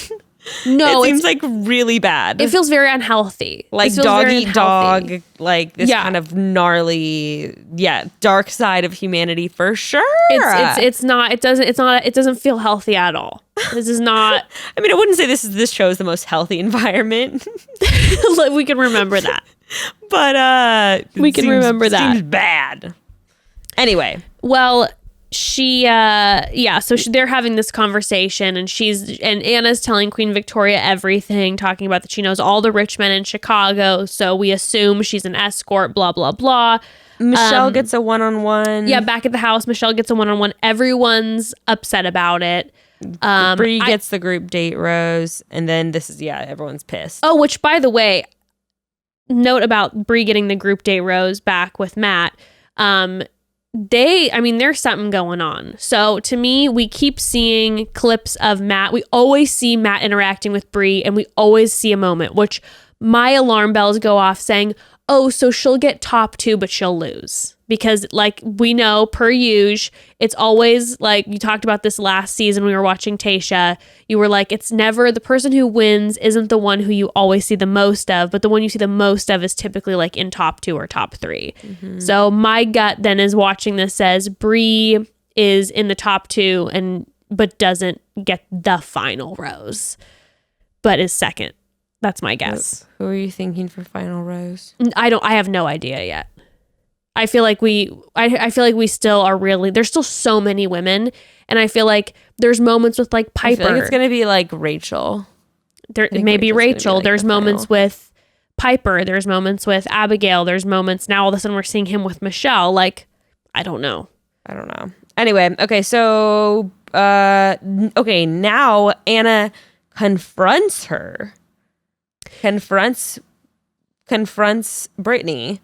No, it seems like really bad. It feels very unhealthy. Like dog eat dog, like this kind of gnarly, dark side of humanity for sure. It's not. It doesn't feel healthy at all. This is not. I mean, I wouldn't say this show is the most healthy environment. We can remember that. But we can remember that. Seems bad. Anyway, well. They're having this conversation, and Anna's telling Queen Victoria everything, talking about that she knows all the rich men in Chicago, so we assume she's an escort, blah, blah, blah. Michelle gets a one-on-one. Yeah, back at the house, Michelle gets a one-on-one. Everyone's upset about it. Bree gets the group date rose, and then everyone's pissed. Oh, which, by the way, note about Bree getting the group date rose back with Matt. There's something going on. So to me, we keep seeing clips of Matt. We always see Matt interacting with Bree, and we always see a moment, which my alarm bells go off saying, oh, so she'll get top 2, but she'll lose. Because like we know, per usual, it's always like, you talked about this last season, we were watching Tayshia. You were like, it's never, the person who wins isn't the one who you always see the most of, but the one you see the most of is typically like in top 2 or top 3. Mm-hmm. So my gut then is watching this says Bree is in the top 2 but doesn't get the final rose, but is second. That's my guess. Who are you thinking for final rose? I have no idea yet. I feel like I feel like we still are really, there's still so many women, and I feel like there's moments with like Piper. I feel like it's gonna be like Rachel. There maybe Rachel. Like there's moments with Piper. There's moments with Abigail. There's moments now all of a sudden we're seeing him with Michelle. Like, I don't know. Anyway, okay, so now Anna confronts Brittany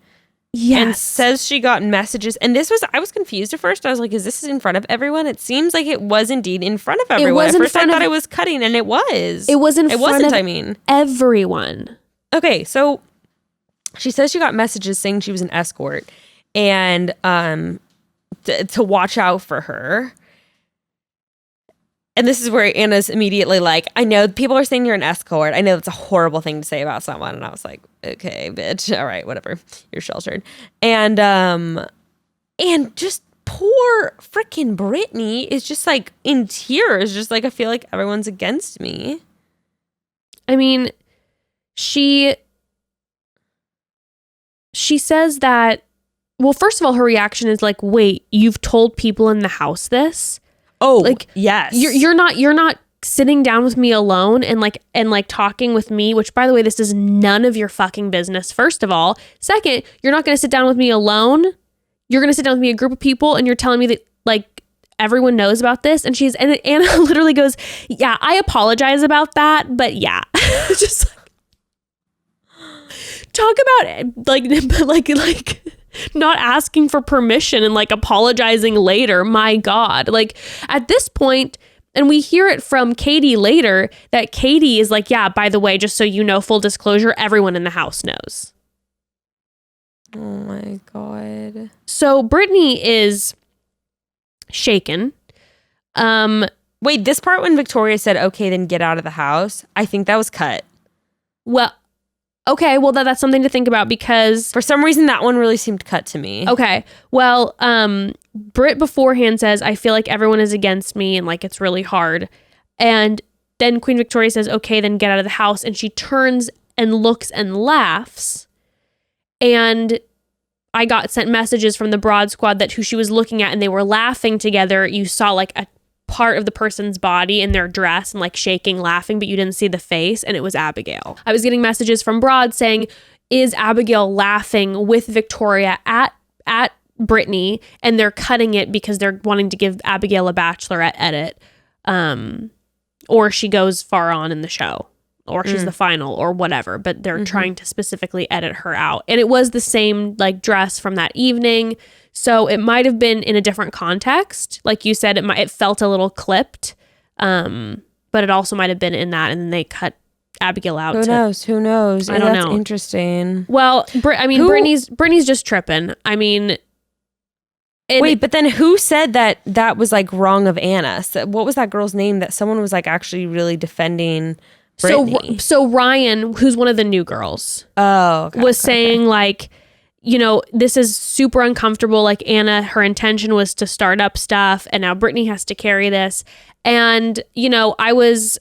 Yes. And says she got messages. And I was confused at first. I was like, is this in front of everyone? It seems like it was indeed in front of everyone. At first I thought it was cutting, and it was. It was in front of everyone. Okay, so she says she got messages saying she was an escort and to watch out for her. And this is where Anna's immediately like, I know people are saying you're an escort. I know that's a horrible thing to say about someone. And I was like, okay, bitch. All right, whatever. You're sheltered. And just poor freaking Brittany is just like in tears. Just like, I feel like everyone's against me. I mean, she says that, well, first of all, her reaction is like, wait, you've told people in the house this? Oh, like, yes. You're not sitting down with me alone and talking with me, which, by the way, this is none of your fucking business, first of all. Second, you're not going to sit down with me alone. You're going to sit down with me, a group of people, and you're telling me that like everyone knows about this. And Anna literally goes, yeah, I apologize about that, but yeah. Just like, talk about it, like not asking for permission and like apologizing later. My God. Like at this point, and we hear it from Katie later, that Katie is like, yeah, by the way, just so you know, full disclosure, everyone in the house knows. Oh my God. So Brittany is shaken. Wait, this part when Victoria said, okay, then get out of the house, I think that was cut. Well, okay, well, that's something to think about because... For some reason, that one really seemed cut to me. Okay, well, Britt beforehand says, I feel like everyone is against me and like it's really hard. And then Queen Victoria says, okay, then get out of the house. And she turns and looks and laughs. And I got sent messages from the Broad Squad that who she was looking at and they were laughing together. You saw like a part of the person's body in their dress and like shaking, laughing, but you didn't see the face, and it was Abigail. I was getting messages from Broad saying, is Abigail laughing with Victoria at Brittany, and they're cutting it because they're wanting to give Abigail a Bachelorette edit, or she goes far on in the show, or she's the final, or whatever, but they're trying to specifically edit her out. And it was the same like dress from that evening. So it might have been in a different context. Like you said, it felt a little clipped, but it also might have been in that, and then they cut Abigail out. Who knows? I don't know. That's interesting. Well, Brittany's just tripping. I mean... Wait, but then who said that was like wrong of Anna? So what was that girl's name that someone was like actually really defending Brittany? So Ryan, who's one of the new girls, was saying like, you know, this is super uncomfortable. Like Anna, her intention was to start up stuff, and now Brittany has to carry this. And, you know, it was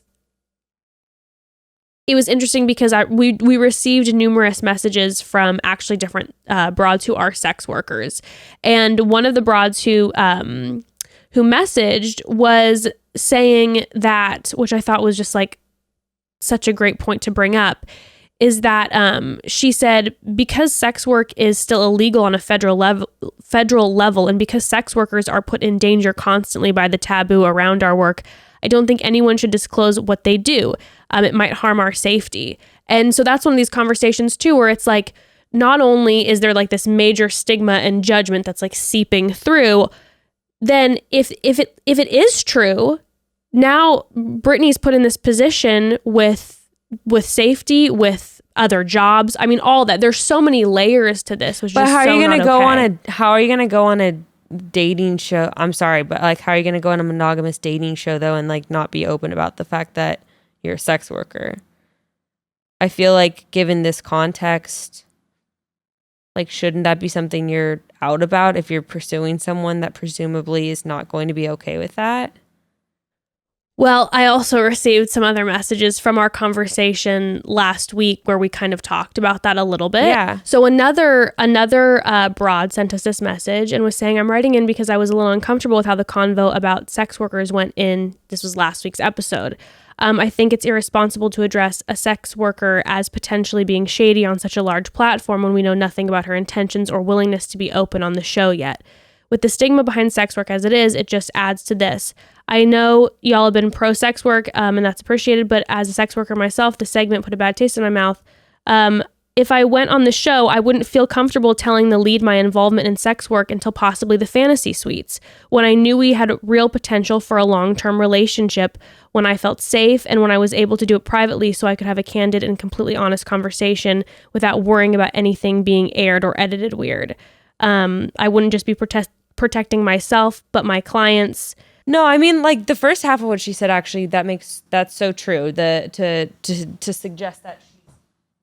interesting because we received numerous messages from actually different broads who are sex workers. And one of the broads who messaged was saying that, which I thought was just like such a great point to bring up, is that she said, because sex work is still illegal on a federal level, and because sex workers are put in danger constantly by the taboo around our work, I don't think anyone should disclose what they do. It might harm our safety. And so that's one of these conversations too, where it's like, not only is there like this major stigma and judgment that's like seeping through, then if it is true, now Brittany's put in this position with safety, with other jobs. I mean, all that. There's so many layers to this, which is how so are you not gonna go okay. how are you gonna go on a dating show? I'm sorry, but like, how are you gonna go on a monogamous dating show though, and like not be open about the fact that you're a sex worker? I feel like given this context, like, shouldn't that be something you're out about if you're pursuing someone that presumably is not going to be okay with that? Well, I also received some other messages from our conversation last week where we kind of talked about that a little bit. Yeah. So another broad sent us this message and was saying, I'm writing in because I was a little uncomfortable with how the convo about sex workers went in. This was last week's episode. I think it's irresponsible to address a sex worker as potentially being shady on such a large platform when we know nothing about her intentions or willingness to be open on the show yet. With the stigma behind sex work as it is, it just adds to this. I know y'all have been pro sex work, and that's appreciated, but as a sex worker myself, the segment put a bad taste in my mouth. if I went on the show, I wouldn't feel comfortable telling the lead my involvement in sex work until possibly the fantasy suites, when I knew we had real potential for a long-term relationship, when I felt safe, and when I was able to do it privately so I could have a candid and completely honest conversation without worrying about anything being aired or edited weird. I wouldn't just be protecting myself, but my clients. No, I mean, like, the first half of what she said, actually, that's so true. To suggest that she's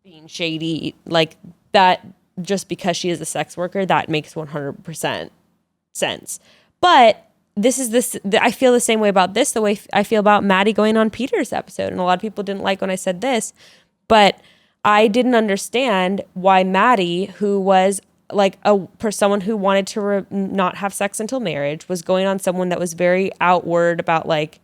being shady, like, that just because she is a sex worker, that makes 100% sense. But I feel the same way about this, the way I feel about Maddie going on Peter's episode. And a lot of people didn't like when I said this, but I didn't understand why Maddie, who was like someone who wanted to not have sex until marriage, was going on someone that was very outward about like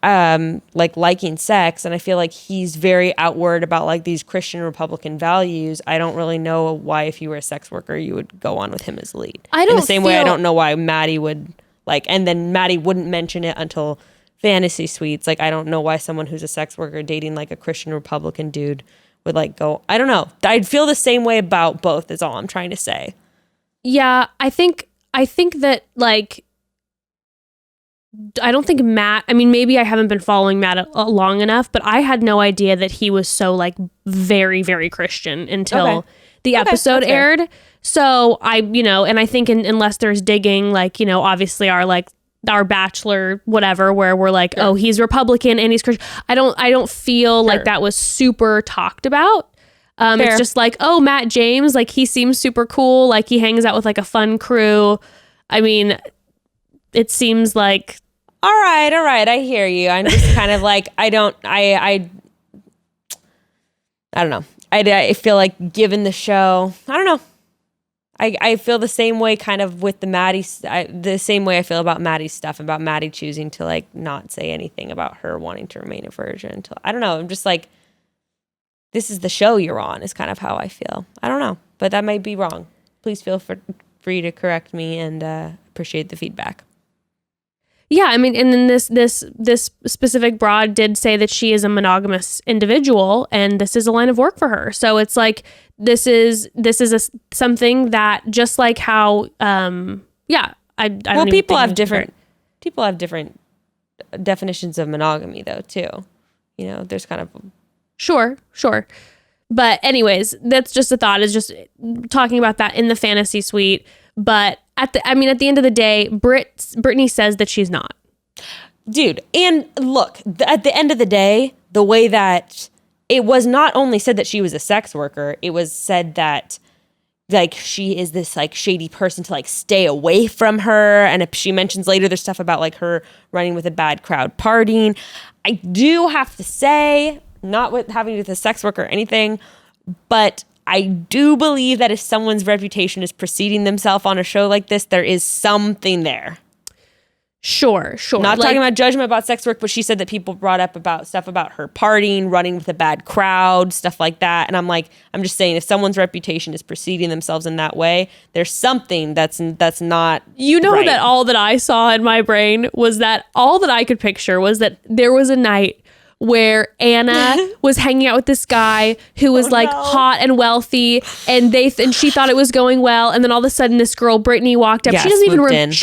liking sex. And I feel like he's very outward about like these Christian Republican values. I don't really know why, if you were a sex worker, you would go on with him as lead. In the same way, I don't know why Maddie would and then Maddie wouldn't mention it until fantasy suites. Like, I don't know why someone who's a sex worker dating like a Christian Republican dude would like go. I don't know. I'd feel the same way about both, is all I'm trying to say. Yeah, I think that, like, I don't think Matt, I mean, maybe I haven't been following Matt long enough, but I had no idea that he was so like very, very Christian until the episode aired. So and I think unless there's digging, like, obviously our Bachelor, whatever, where we're like, oh, he's Republican and he's Christian. I don't feel like that was super talked about. It's just like, oh, Matt James, like, he seems super cool. Like, he hangs out with like a fun crew. I mean, it seems like. All right. I hear you. I'm just kind of like, I don't know. I feel like, given the show, I don't know. I feel the same way kind of with the same way I feel about Maddie's stuff, about Maddie choosing to like not say anything about her wanting to remain a virgin until, I don't know. I'm just like, this is the show you're on, is kind of how I feel. I don't know, but that might be wrong. Please feel free to correct me, and appreciate the feedback. Yeah, I mean, and then this specific broad did say that she is a monogamous individual, and this is a line of work for her. So it's like, this is something that, just like how, I don't people have different definitions of monogamy though too. There's kind of sure. But anyways, that's just a thought, is just talking about that in the fantasy suite. But at the end of the day, Brittany says that she's not. Dude, and look, at the end of the day, the way that it was not only said that she was a sex worker, it was said that like she is this like shady person to like stay away from her. And if she mentions later, there's stuff about like her running with a bad crowd partying. I do have to say, not with having to do with a sex worker or anything, but I do believe that if someone's reputation is preceding themselves on a show like this, there is something there. Sure. Not talking about judgment about sex work, but she said that people brought up about stuff about her partying, running with a bad crowd, stuff like that. And I'm like, I'm just saying, if someone's reputation is preceding themselves in that way, there's something that's not right. That all that I saw in my brain was that all that I could picture was that there was a night where Anna was hanging out with this guy who was hot and wealthy, and she thought it was going well, and then all of a sudden this girl Brittany walked up. She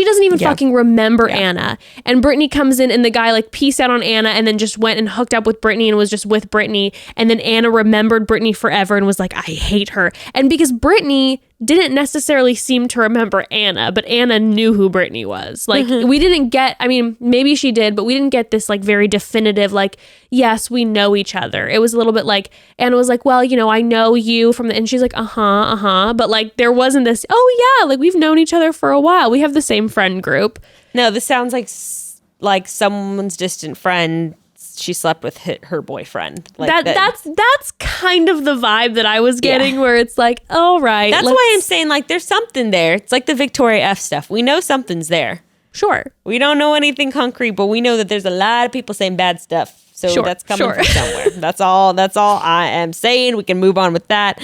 doesn't even fucking remember Anna, and Brittany comes in, and the guy like peaced out on Anna, and then just went and hooked up with Brittany and was just with Brittany, and then Anna remembered Brittany forever and was like, I hate her. And because Brittany didn't necessarily seem to remember Anna, but Anna knew who Brittany was. Like, we didn't get, I mean, maybe she did, but we didn't get this like very definitive, like, yes, we know each other. It was a little bit like, Anna was like, well, I know you from and she's like, but like, there wasn't this, oh yeah, like we've known each other for a while. We have the same friend group. No, this sounds like someone's distant friend. She slept with her boyfriend. Like that's kind of the vibe that I was getting, where it's like, all right. That's why I'm saying like there's something there. It's like the Victoria F stuff. We know something's there. Sure. We don't know anything concrete, but we know that there's a lot of people saying bad stuff. So that's coming from somewhere. That's all I am saying. We can move on with that.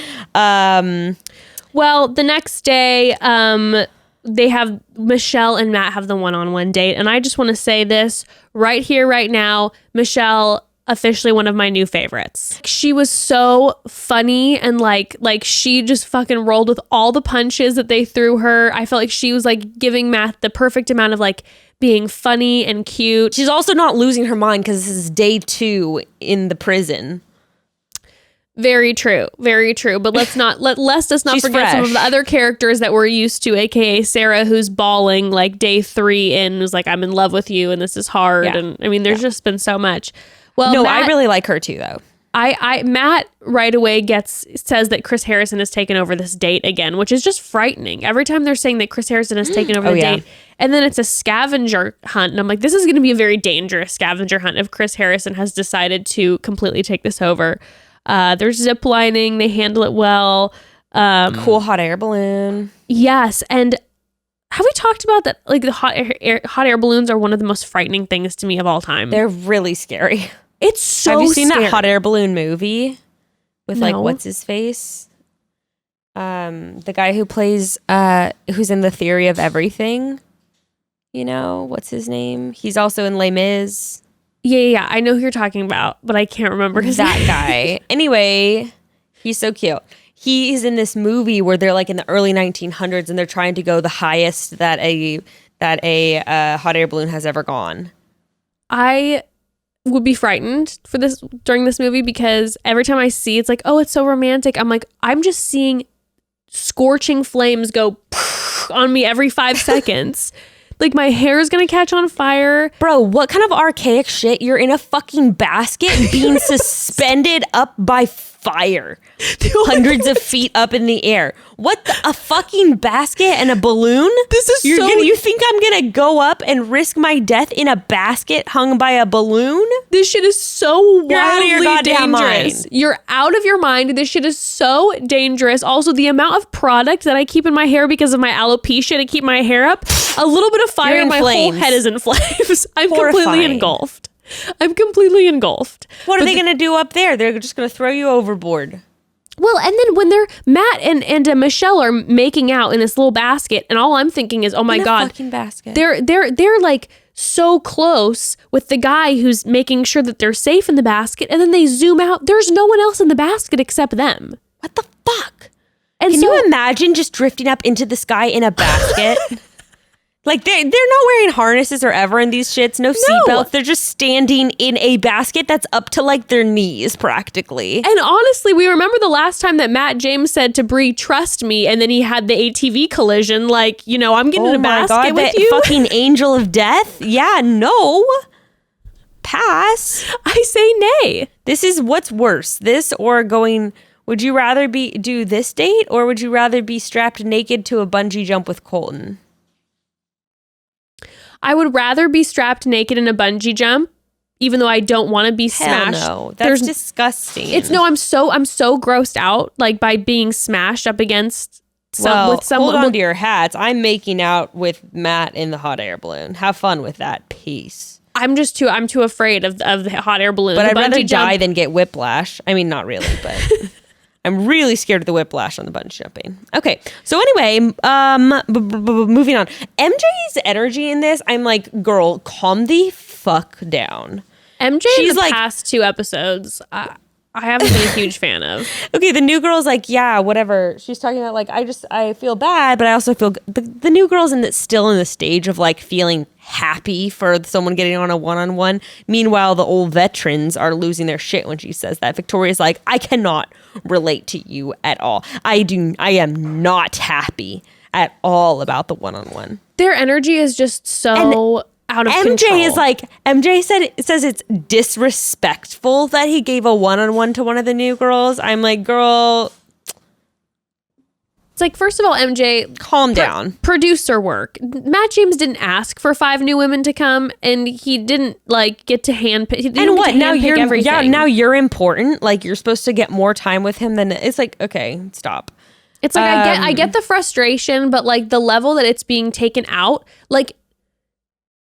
Well, the next day, they have Michelle and Matt have the one-on-one date, and I just want to say this right here, right now. Michelle, officially one of my new favorites. She was so funny and like she just fucking rolled with all the punches that they threw her. I felt like she was like giving Matt the perfect amount of like being funny and cute. She's also not losing her mind because this is day 2 in the prison. Very true. Very true. But let's not forget some of fresh. the other characters that we're used to, aka Sarah, who's bawling like day 3 and was like, I'm in love with you and this is hard. Yeah. And I mean, there's just been so much. Well, No, Matt, I really like her too, though. Matt right away says that Chris Harrison has taken over this date again, which is just frightening. Every time they're saying that Chris Harrison has taken over the date, and then it's a scavenger hunt, and I'm like, this is going to be a very dangerous scavenger hunt if Chris Harrison has decided to completely take this over. There's zip lining, they handle it well. Cool hot air balloon. Yes, and have we talked about that? Like the hot air balloons are one of the most frightening things to me of all time. They're really scary. It's so Have you seen scary. that hot air balloon movie with like No. what's his face? The guy who plays who's in The Theory of Everything. You know, what's his name? He's also in Les Mis. Yeah. I know who you're talking about, but I can't remember his That name. guy. Anyway, he's so cute. He's in this movie where they're like in the early 1900s and they're trying to go the highest that a hot air balloon has ever gone. I would be frightened for this during this movie because every time I see it's like, oh, it's so romantic. I'm like, I'm just seeing scorching flames go on me every 5 seconds. Like my hair is gonna catch on fire. Bro, what kind of archaic shit? You're in a fucking basket being suspended up by fire. Hundreds of feet up in the air. What a fucking basket and a balloon? This is You think I'm gonna go up and risk my death in a basket hung by a balloon? This shit is so You're out of your wildly goddamn dangerous. mind. You're out of your mind. This shit is so dangerous. Also, the amount of product that I keep in my hair because of my alopecia to keep my hair up, a little bit of fire, You're in my whole flames. head is in flames. I'm completely Horrifying. engulfed. I'm completely engulfed. What are they gonna do up there? They're just gonna throw you overboard. Well, and then when they're Matt and Michelle are making out in this little basket, and all I'm thinking is, oh my In a god, fucking basket. they're like so close with the guy who's making sure that they're safe in the basket, and then they zoom out. There's no one else in the basket except them. What the fuck? And Can so, you imagine just drifting up into the sky in a basket? Like they're not wearing harnesses or ever in these shits, no seatbelts. They're just standing in a basket that's up to like their knees practically. And honestly, we remember the last time that Matt James said to Bree, "Trust me," and then he had the ATV collision. Like, you know, I'm getting in a basket with that you. fucking angel of death. Yeah, no. Pass. I say nay. This is what's worse. This or going. Would you rather do this date or would you rather be strapped naked to a bungee jump with Colton? I would rather be strapped naked in a bungee jump, even though I don't want to be smashed. Hell no, that's disgusting. I'm so grossed out like by being smashed up against with someone. Hold on to your hats. I'm making out with Matt in the hot air balloon. Have fun with that. Peace. I'm too afraid of the hot air balloon. But The I'd rather bungee die jump- than get whiplash. I mean, not really, but I'm really scared of the whiplash on the bungee jumping. Okay, so anyway, moving on. MJ's energy in this, I'm like, girl, calm the fuck down. MJ She's in the like- past 2 episodes, I haven't been a huge fan of. Okay, the new girl's like, yeah, whatever. She's talking about like, I feel bad, but I also feel the new girl's still in the stage of like feeling happy for someone getting on a one-on-one. Meanwhile, the old veterans are losing their shit when she says that. Victoria's like, I cannot relate to you at all. I am not happy at all about the one-on-one. Their energy is just so out of control. MJ says it's disrespectful that he gave a one-on-one to one of the new girls. I'm like, girl, it's like, first of all, MJ, calm down. Producer work. Matt James didn't ask for 5 new women to come, and he didn't like get to handpick. And what? Now you're everything. now you're important. Like you're supposed to get more time with him than it's like, okay, stop. It's like I get the frustration, but like the level that it's being taken out, like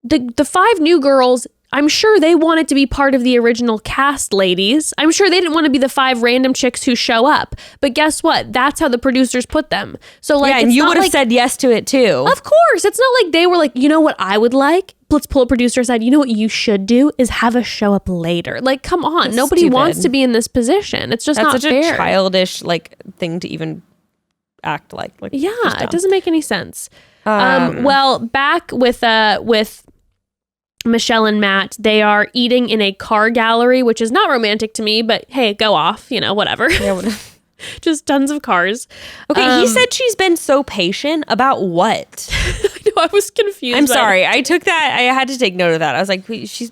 the 5 new girls, I'm sure they wanted to be part of the original cast, ladies. I'm sure they didn't want to be the 5 random chicks who show up. But guess what? That's how the producers put them. So like, yeah, and you would have said yes to it too. Of course. It's not like they were like, you know what I would like? Let's pull a producer aside. You know what you should do is have us show up later. Like, come on. That's Nobody stupid. wants to be in this position. It's just That's not such fair. a childish like thing to even act like. Yeah, just dumb. it doesn't make any sense. Well, back with Michelle and Matt, they are eating in a car gallery, which is not romantic to me, but hey, go off, whatever. Yeah, Just tons of cars. okay, he said she's been so patient about what? I was confused. I'm sorry. I took that. I had to take note of that. I was like, wait, she's.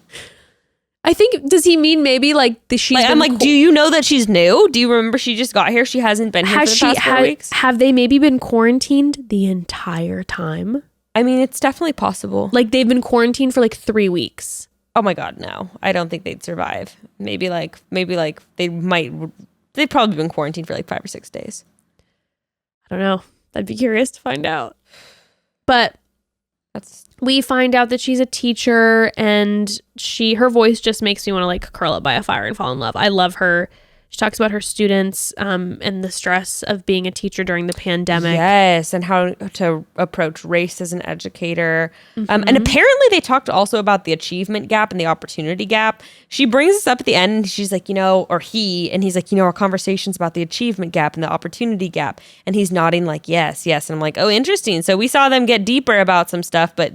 I think, does he mean maybe like she's Like, been I'm like, do you know that she's new? Do you remember she just got here? She hasn't been here for the past 4 weeks. Have they maybe been quarantined the entire time? I mean, it's definitely possible. Like they've been quarantined for like 3 weeks. Oh my God, no. I don't think they'd survive. Maybe like they've probably been quarantined for like 5 or 6 days. I don't know. I'd be curious to find out. But we find out that she's a teacher, and her voice just makes me want to like curl up by a fire and fall in love. I love her. She talks about her students and the stress of being a teacher during the pandemic. Yes, and how to approach race as an educator. And apparently they talked also about the achievement gap and the opportunity gap. She brings this up at the end, and she's like, he's like, our conversation's about the achievement gap and the opportunity gap. And he's nodding like, yes. And I'm like, oh, interesting. So we saw them get deeper about some stuff, but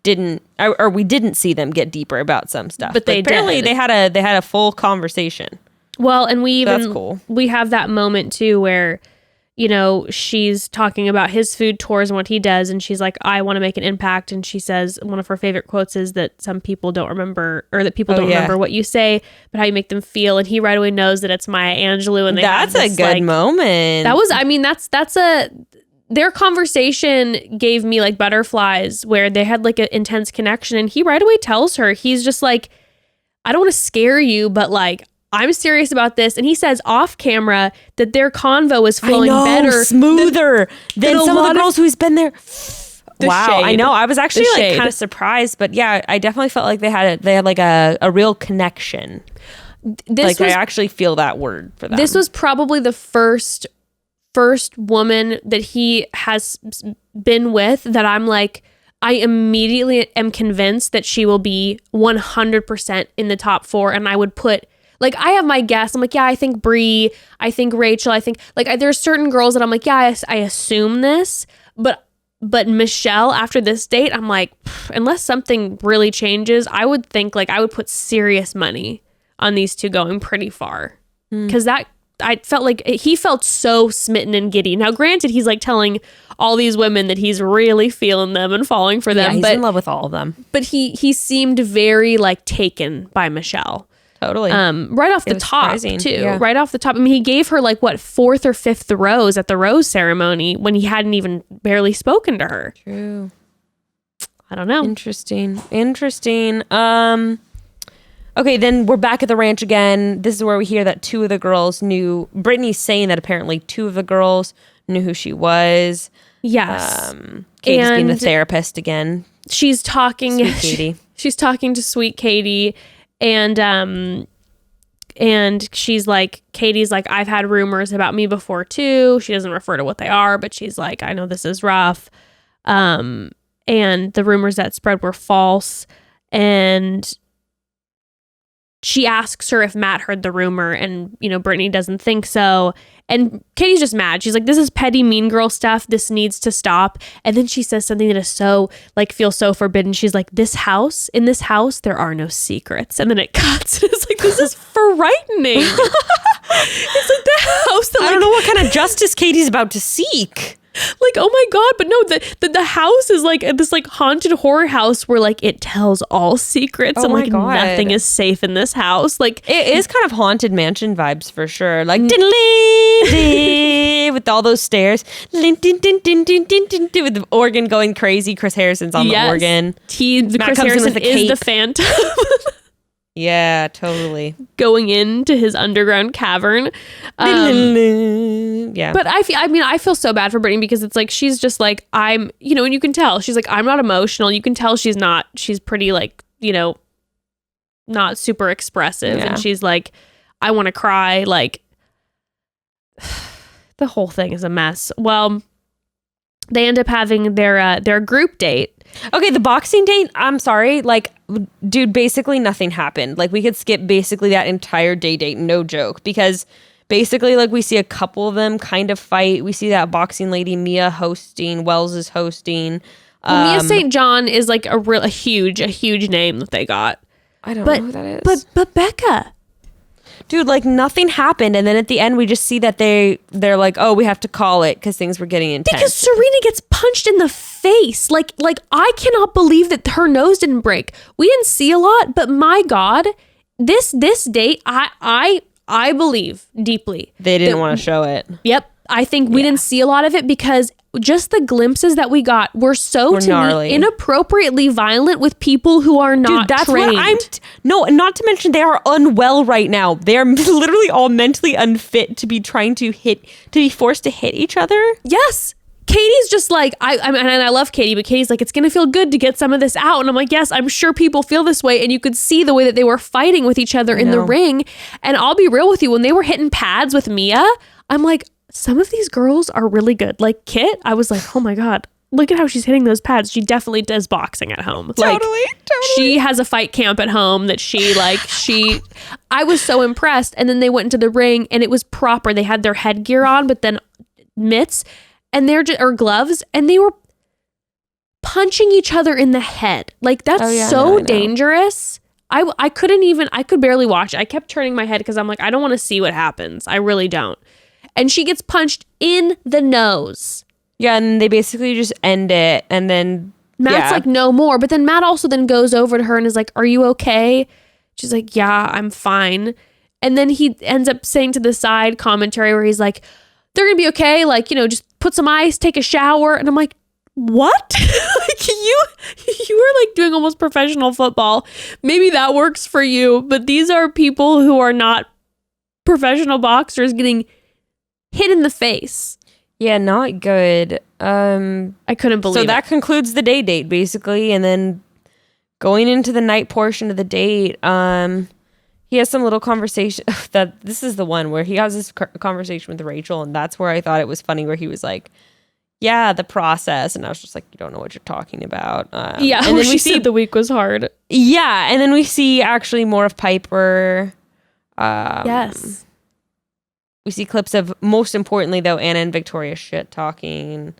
we didn't see them get deeper about some stuff. But apparently they had a full conversation. Well, and That's cool. We have that moment too where, she's talking about his food tours and what he does, and she's like, I want to make an impact. And she says one of her favorite quotes is that some people don't remember, or that people don't remember what you say, but how you make them feel. And he right away knows that it's Maya Angelou, and that's a good moment. Their conversation gave me like butterflies, where they had like an intense connection, and he right away tells her, he's just like, I don't want to scare you, but like, I'm serious about this. And he says off camera that their convo is flowing better, smoother than some of the girls who's been there. Wow, shade. I know. I was actually The like shade. kind of surprised, but yeah, I definitely felt like they had like a real connection. I actually feel that word for them. This was probably the first woman that he has been with that I'm like, I immediately am convinced that she will be 100% in the top 4, and I would put. Like, I have my guess. I'm like, yeah, I think Bree. I think Rachel. I think, like, there's certain girls that I'm like, yeah, I assume this. But Michelle, after this date, I'm like, unless something really changes, I would think, like, I would put serious money on these two going pretty far. Because I felt like he felt so smitten and giddy. Now, granted, he's, like, telling all these women that he's really feeling them and falling for them. Yeah, he's in love with all of them. But he seemed very, like, taken by Michelle. Totally. Right off the top, too. Yeah. Right off the top. I mean, he gave her like what 4th or 5th rose at the rose ceremony when he hadn't even barely spoken to her. True. I don't know. Interesting. Okay, then we're back at the ranch again. This is where we hear that 2 of the girls knew. Brittany's saying that apparently 2 of the girls knew who she was. Yes. Katie's being the therapist again. She's talking. Sweet Katie. She's talking to sweet Katie. And she's like, Katie's like, I've had rumors about me before too. She doesn't refer to what they are, but she's like, I know this is rough. And the rumors that spread were false. And she asks her if Matt heard the rumor, and Brittany doesn't think so. And Katie's just mad. She's like, this is petty mean girl stuff. This needs to stop. And then she says something that is so like, feels so forbidden. She's like, in this house, there are no secrets. And then it cuts. And it's like, this is frightening. It's like the house that, I don't know what kind of justice Katie's about to seek. Like, oh my God, but no, the house is like this like haunted horror house where like it tells all secrets and like nothing is safe in this house. Like, it is kind of haunted mansion vibes for sure. Like with all those stairs, with the organ going crazy. Chris Harrison's on the organ. Chris Harrison is the Phantom. Yeah, totally. Going into his underground cavern. Yeah. But I feel so bad for Brittany because it's like, she's just like, and you can tell, she's like, I'm not emotional. You can tell she's pretty like, not super expressive. Yeah. And she's like, I want to cry. Like, the whole thing is a mess. Well, they end up having their group date. Okay, the boxing date, I'm sorry. Like, dude, basically nothing happened. Like, we could skip basically that entire date, no joke. Because basically, like, we see a couple of them kind of fight. We see that boxing lady, Mia, hosting. Wells is hosting. Mia St. John is like a huge name that they got. I don't know who that is. But Becca. Dude, like, nothing happened. And then at the end, we just see that they're like, oh, we have to call it because things were getting intense. Because Serena gets punched in the face. Like I cannot believe that her nose didn't break. We didn't see a lot, but my God, this date, I believe deeply. They didn't want to show it. Yep. I think we didn't see a lot of it because just the glimpses that we got were so to gnarly. me inappropriately violent with people who are not Dude, that's trained. what I'm no, not to mention they are unwell right now. They are literally all mentally unfit to be forced to hit each other. Yes. Katie's just like, I mean, and I love Katie, but Katie's like, it's going to feel good to get some of this out. And I'm like, yes, I'm sure people feel this way. And you could see the way that they were fighting with each other in the ring. And I'll be real with you, when they were hitting pads with Mia, I'm like, some of these girls are really good. Like Kit, I was like, oh my God, look at how she's hitting those pads. She definitely does boxing at home. Totally. She has a fight camp at home that I was so impressed. And then they went into the ring and it was proper. They had their headgear on, but then mitts and or gloves, and they were punching each other in the head. Like, that's dangerous. I could barely watch it. I kept turning my head because I'm like, I don't want to see what happens. I really don't. And she gets punched in the nose. Yeah, and they basically just end it, and then Matt's like, no more. But then Matt also then goes over to her and is like, are you okay? She's like, yeah, I'm fine. And then he ends up saying to the side commentary where he's like, they're gonna be okay, like, just put some ice, take a shower. And I'm like, what? Like, you are like doing almost professional football. Maybe that works for you, but these are people who are not professional boxers getting hit in the face. Yeah, not good. I couldn't believe it. So that concludes the date basically, and then going into the night portion of the date, he has some little conversation. That this is the one where he has this conversation with Rachel, and that's where I thought it was funny, where he was like, yeah, the process, and I was just like, you don't know what you're talking about. And then we see the week was hard. Yeah, and then we see actually more of Piper. Yes. We see clips of, most importantly though, Anna and Victoria shit talking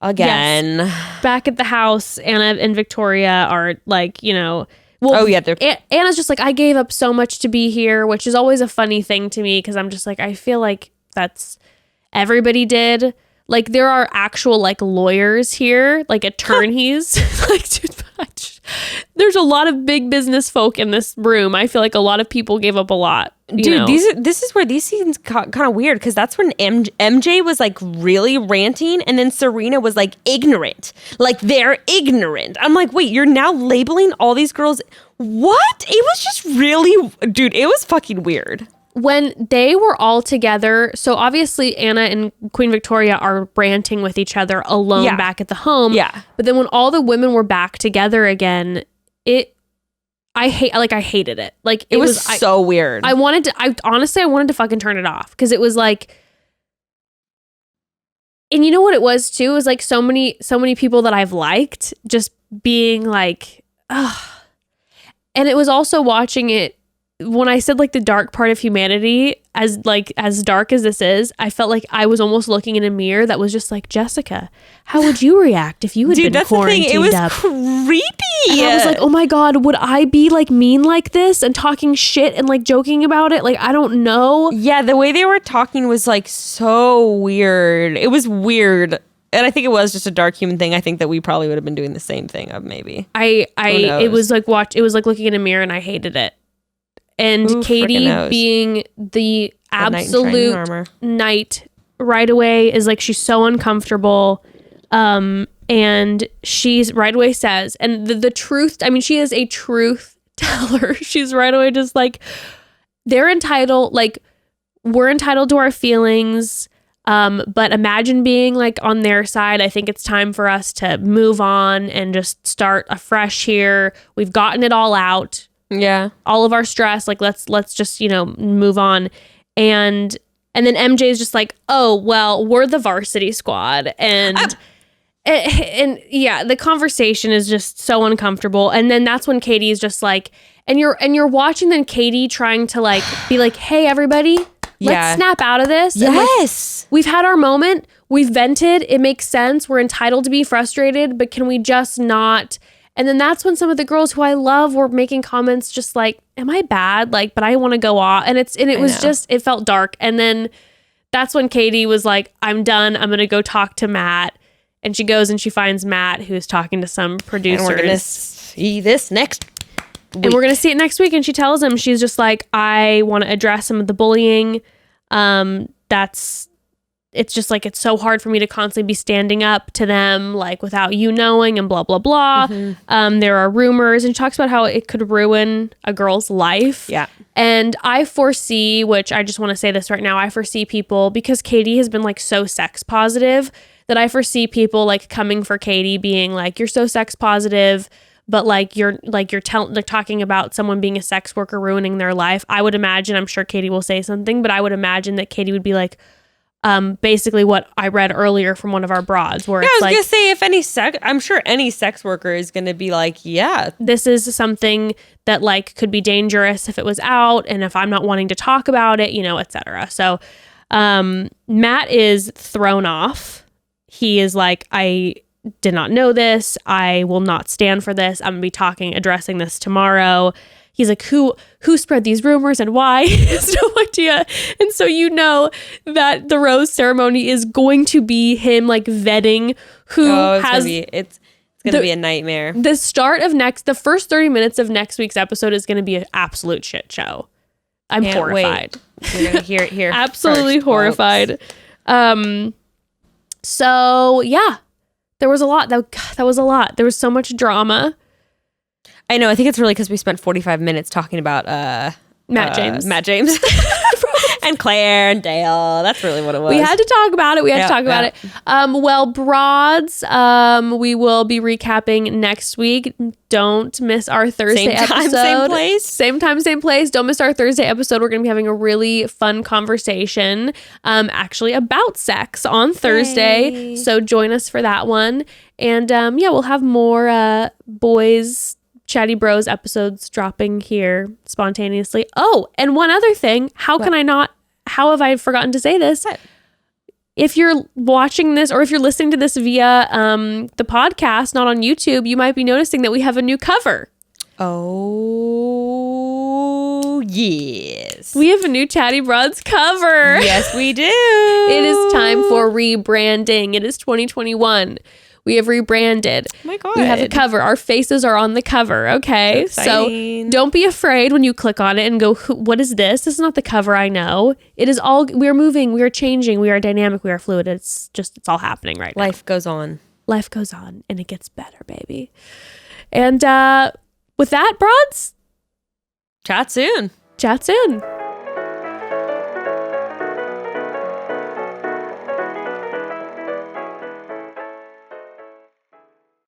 again. Yes. Back at the house, Anna and Victoria are like, Anna's just like, I gave up so much to be here, which is always a funny thing to me because I'm just like, I feel like that's everybody did. Like, there are actual like lawyers here, like attorneys. Like, dude, there's a lot of big business folk in this room. I feel like a lot of people gave up a lot. Dude, this is where these scenes kind of weird, because that's when MJ was like really ranting, and then Serena was like ignorant. Like, they're ignorant. I'm like, wait, you're now labeling all these girls? What? It was just really, dude, it was fucking weird. When they were all together, so obviously Anna and Queen Victoria are ranting with each other alone back at the home. Yeah. But then when all the women were back together again, I hated it. Like, it was so weird. I wanted to fucking turn it off, because it was like, and you know what it was too? It was like so many people that I've liked just being like, ugh. And it was also watching it, when I said like the dark part of humanity, as dark as this is, I felt like I was almost looking in a mirror that was just like, Jessica, how would you react if you had been quarantined it was up? Creepy. And I was like, oh my God, would I be like mean like this and talking shit and like joking about it? Like, I don't know. Yeah, the way they were talking was like so weird. It was weird. And I think it was just a dark human thing. I think that we probably would have been doing the same thing of maybe. It was like looking in a mirror, and I hated it. And Katie being the absolute knight right away is like, she's so uncomfortable. And she's right away says, and the truth, I mean, she is a truth teller. She's right away just like, they're entitled, like, we're entitled to our feelings. But imagine being like on their side. I think it's time for us to move on and just start afresh here. We've gotten it all out. Yeah. all of our stress. Like, let's just, move on. And then MJ is just like, oh, well, we're the varsity squad. And yeah, the conversation is just so uncomfortable. And then that's when Katie is just like, and you're watching then Katie trying to like be like, hey, everybody, let's snap out of this. Yes. And, like, we've had our moment. We've vented. It makes sense. We're entitled to be frustrated, but can we just not? And then that's when some of the girls who I love were making comments just like, am I bad? Like, but I want to go off. And it was just, it felt dark. And then that's when Katie was like, I'm done. I'm going to go talk to Matt. And she goes and she finds Matt, who's talking to some producers. And we're going to see this next week. And we're going to see it next week. And she tells him, she's just like, I want to address some of the bullying. It's just like, it's so hard for me to constantly be standing up to them, like, without you knowing, and blah, blah, blah. There are rumors, and she talks about how it could ruin a girl's life. Yeah. And I foresee, which I just want to say this right now, I foresee people, because Katie has been like so sex positive, that I foresee people like coming for Katie being like, you're so sex positive, but you're talking about someone being a sex worker ruining their life. I would imagine, I'm sure Katie will say something, but I would imagine that Katie would be like, basically what I read earlier from one of our broads, where it's like, I was gonna say, I'm sure any sex worker is gonna be like, yeah, this is something that like could be dangerous if it was out, and if I'm not wanting to talk about it, etc. So Matt is thrown off. He is like, I did not know this. I will not stand for this. I'm gonna be addressing this tomorrow. He's like, who spread these rumors and why? He has no idea. And so that the rose ceremony is going to be him like vetting who has. It's gonna be a nightmare. The first 30 minutes of next week's episode is gonna be an absolute shit show. I'm horrified. You're gonna hear it here. Absolutely first, horrified. So yeah, there was a lot. That was a lot. There was so much drama. I know. I think it's really because we spent 45 minutes talking about Matt James. And Claire and Dale. That's really what it was. We had to talk about it. Well, broads, we will be recapping next week. Don't miss our Thursday episode. Same time, same place. Same time, same place. Don't miss our Thursday episode. We're going to be having a really fun conversation, actually about sex on Thursday. Yay. So join us for that one. And we'll have more boys Chatty Bros episodes dropping here spontaneously. Oh, and one other thing. How have I forgotten to say this? What? If you're watching this or if you're listening to this via the podcast, not on YouTube, you might be noticing that we have a new cover. Oh, yes. We have a new Chatty Broads cover. Yes, we do. It is time for rebranding. It is 2021. We have rebranded. Oh my God. We have a cover. Our faces are on the cover. Okay. So don't be afraid when you click on it and go, what is this? This is not the cover I know. It is all, we are moving. We are changing. We are dynamic. We are fluid. It's all happening right now. Life goes on. Life goes on and it gets better, baby. And with that, broads, Chat soon. chat soon.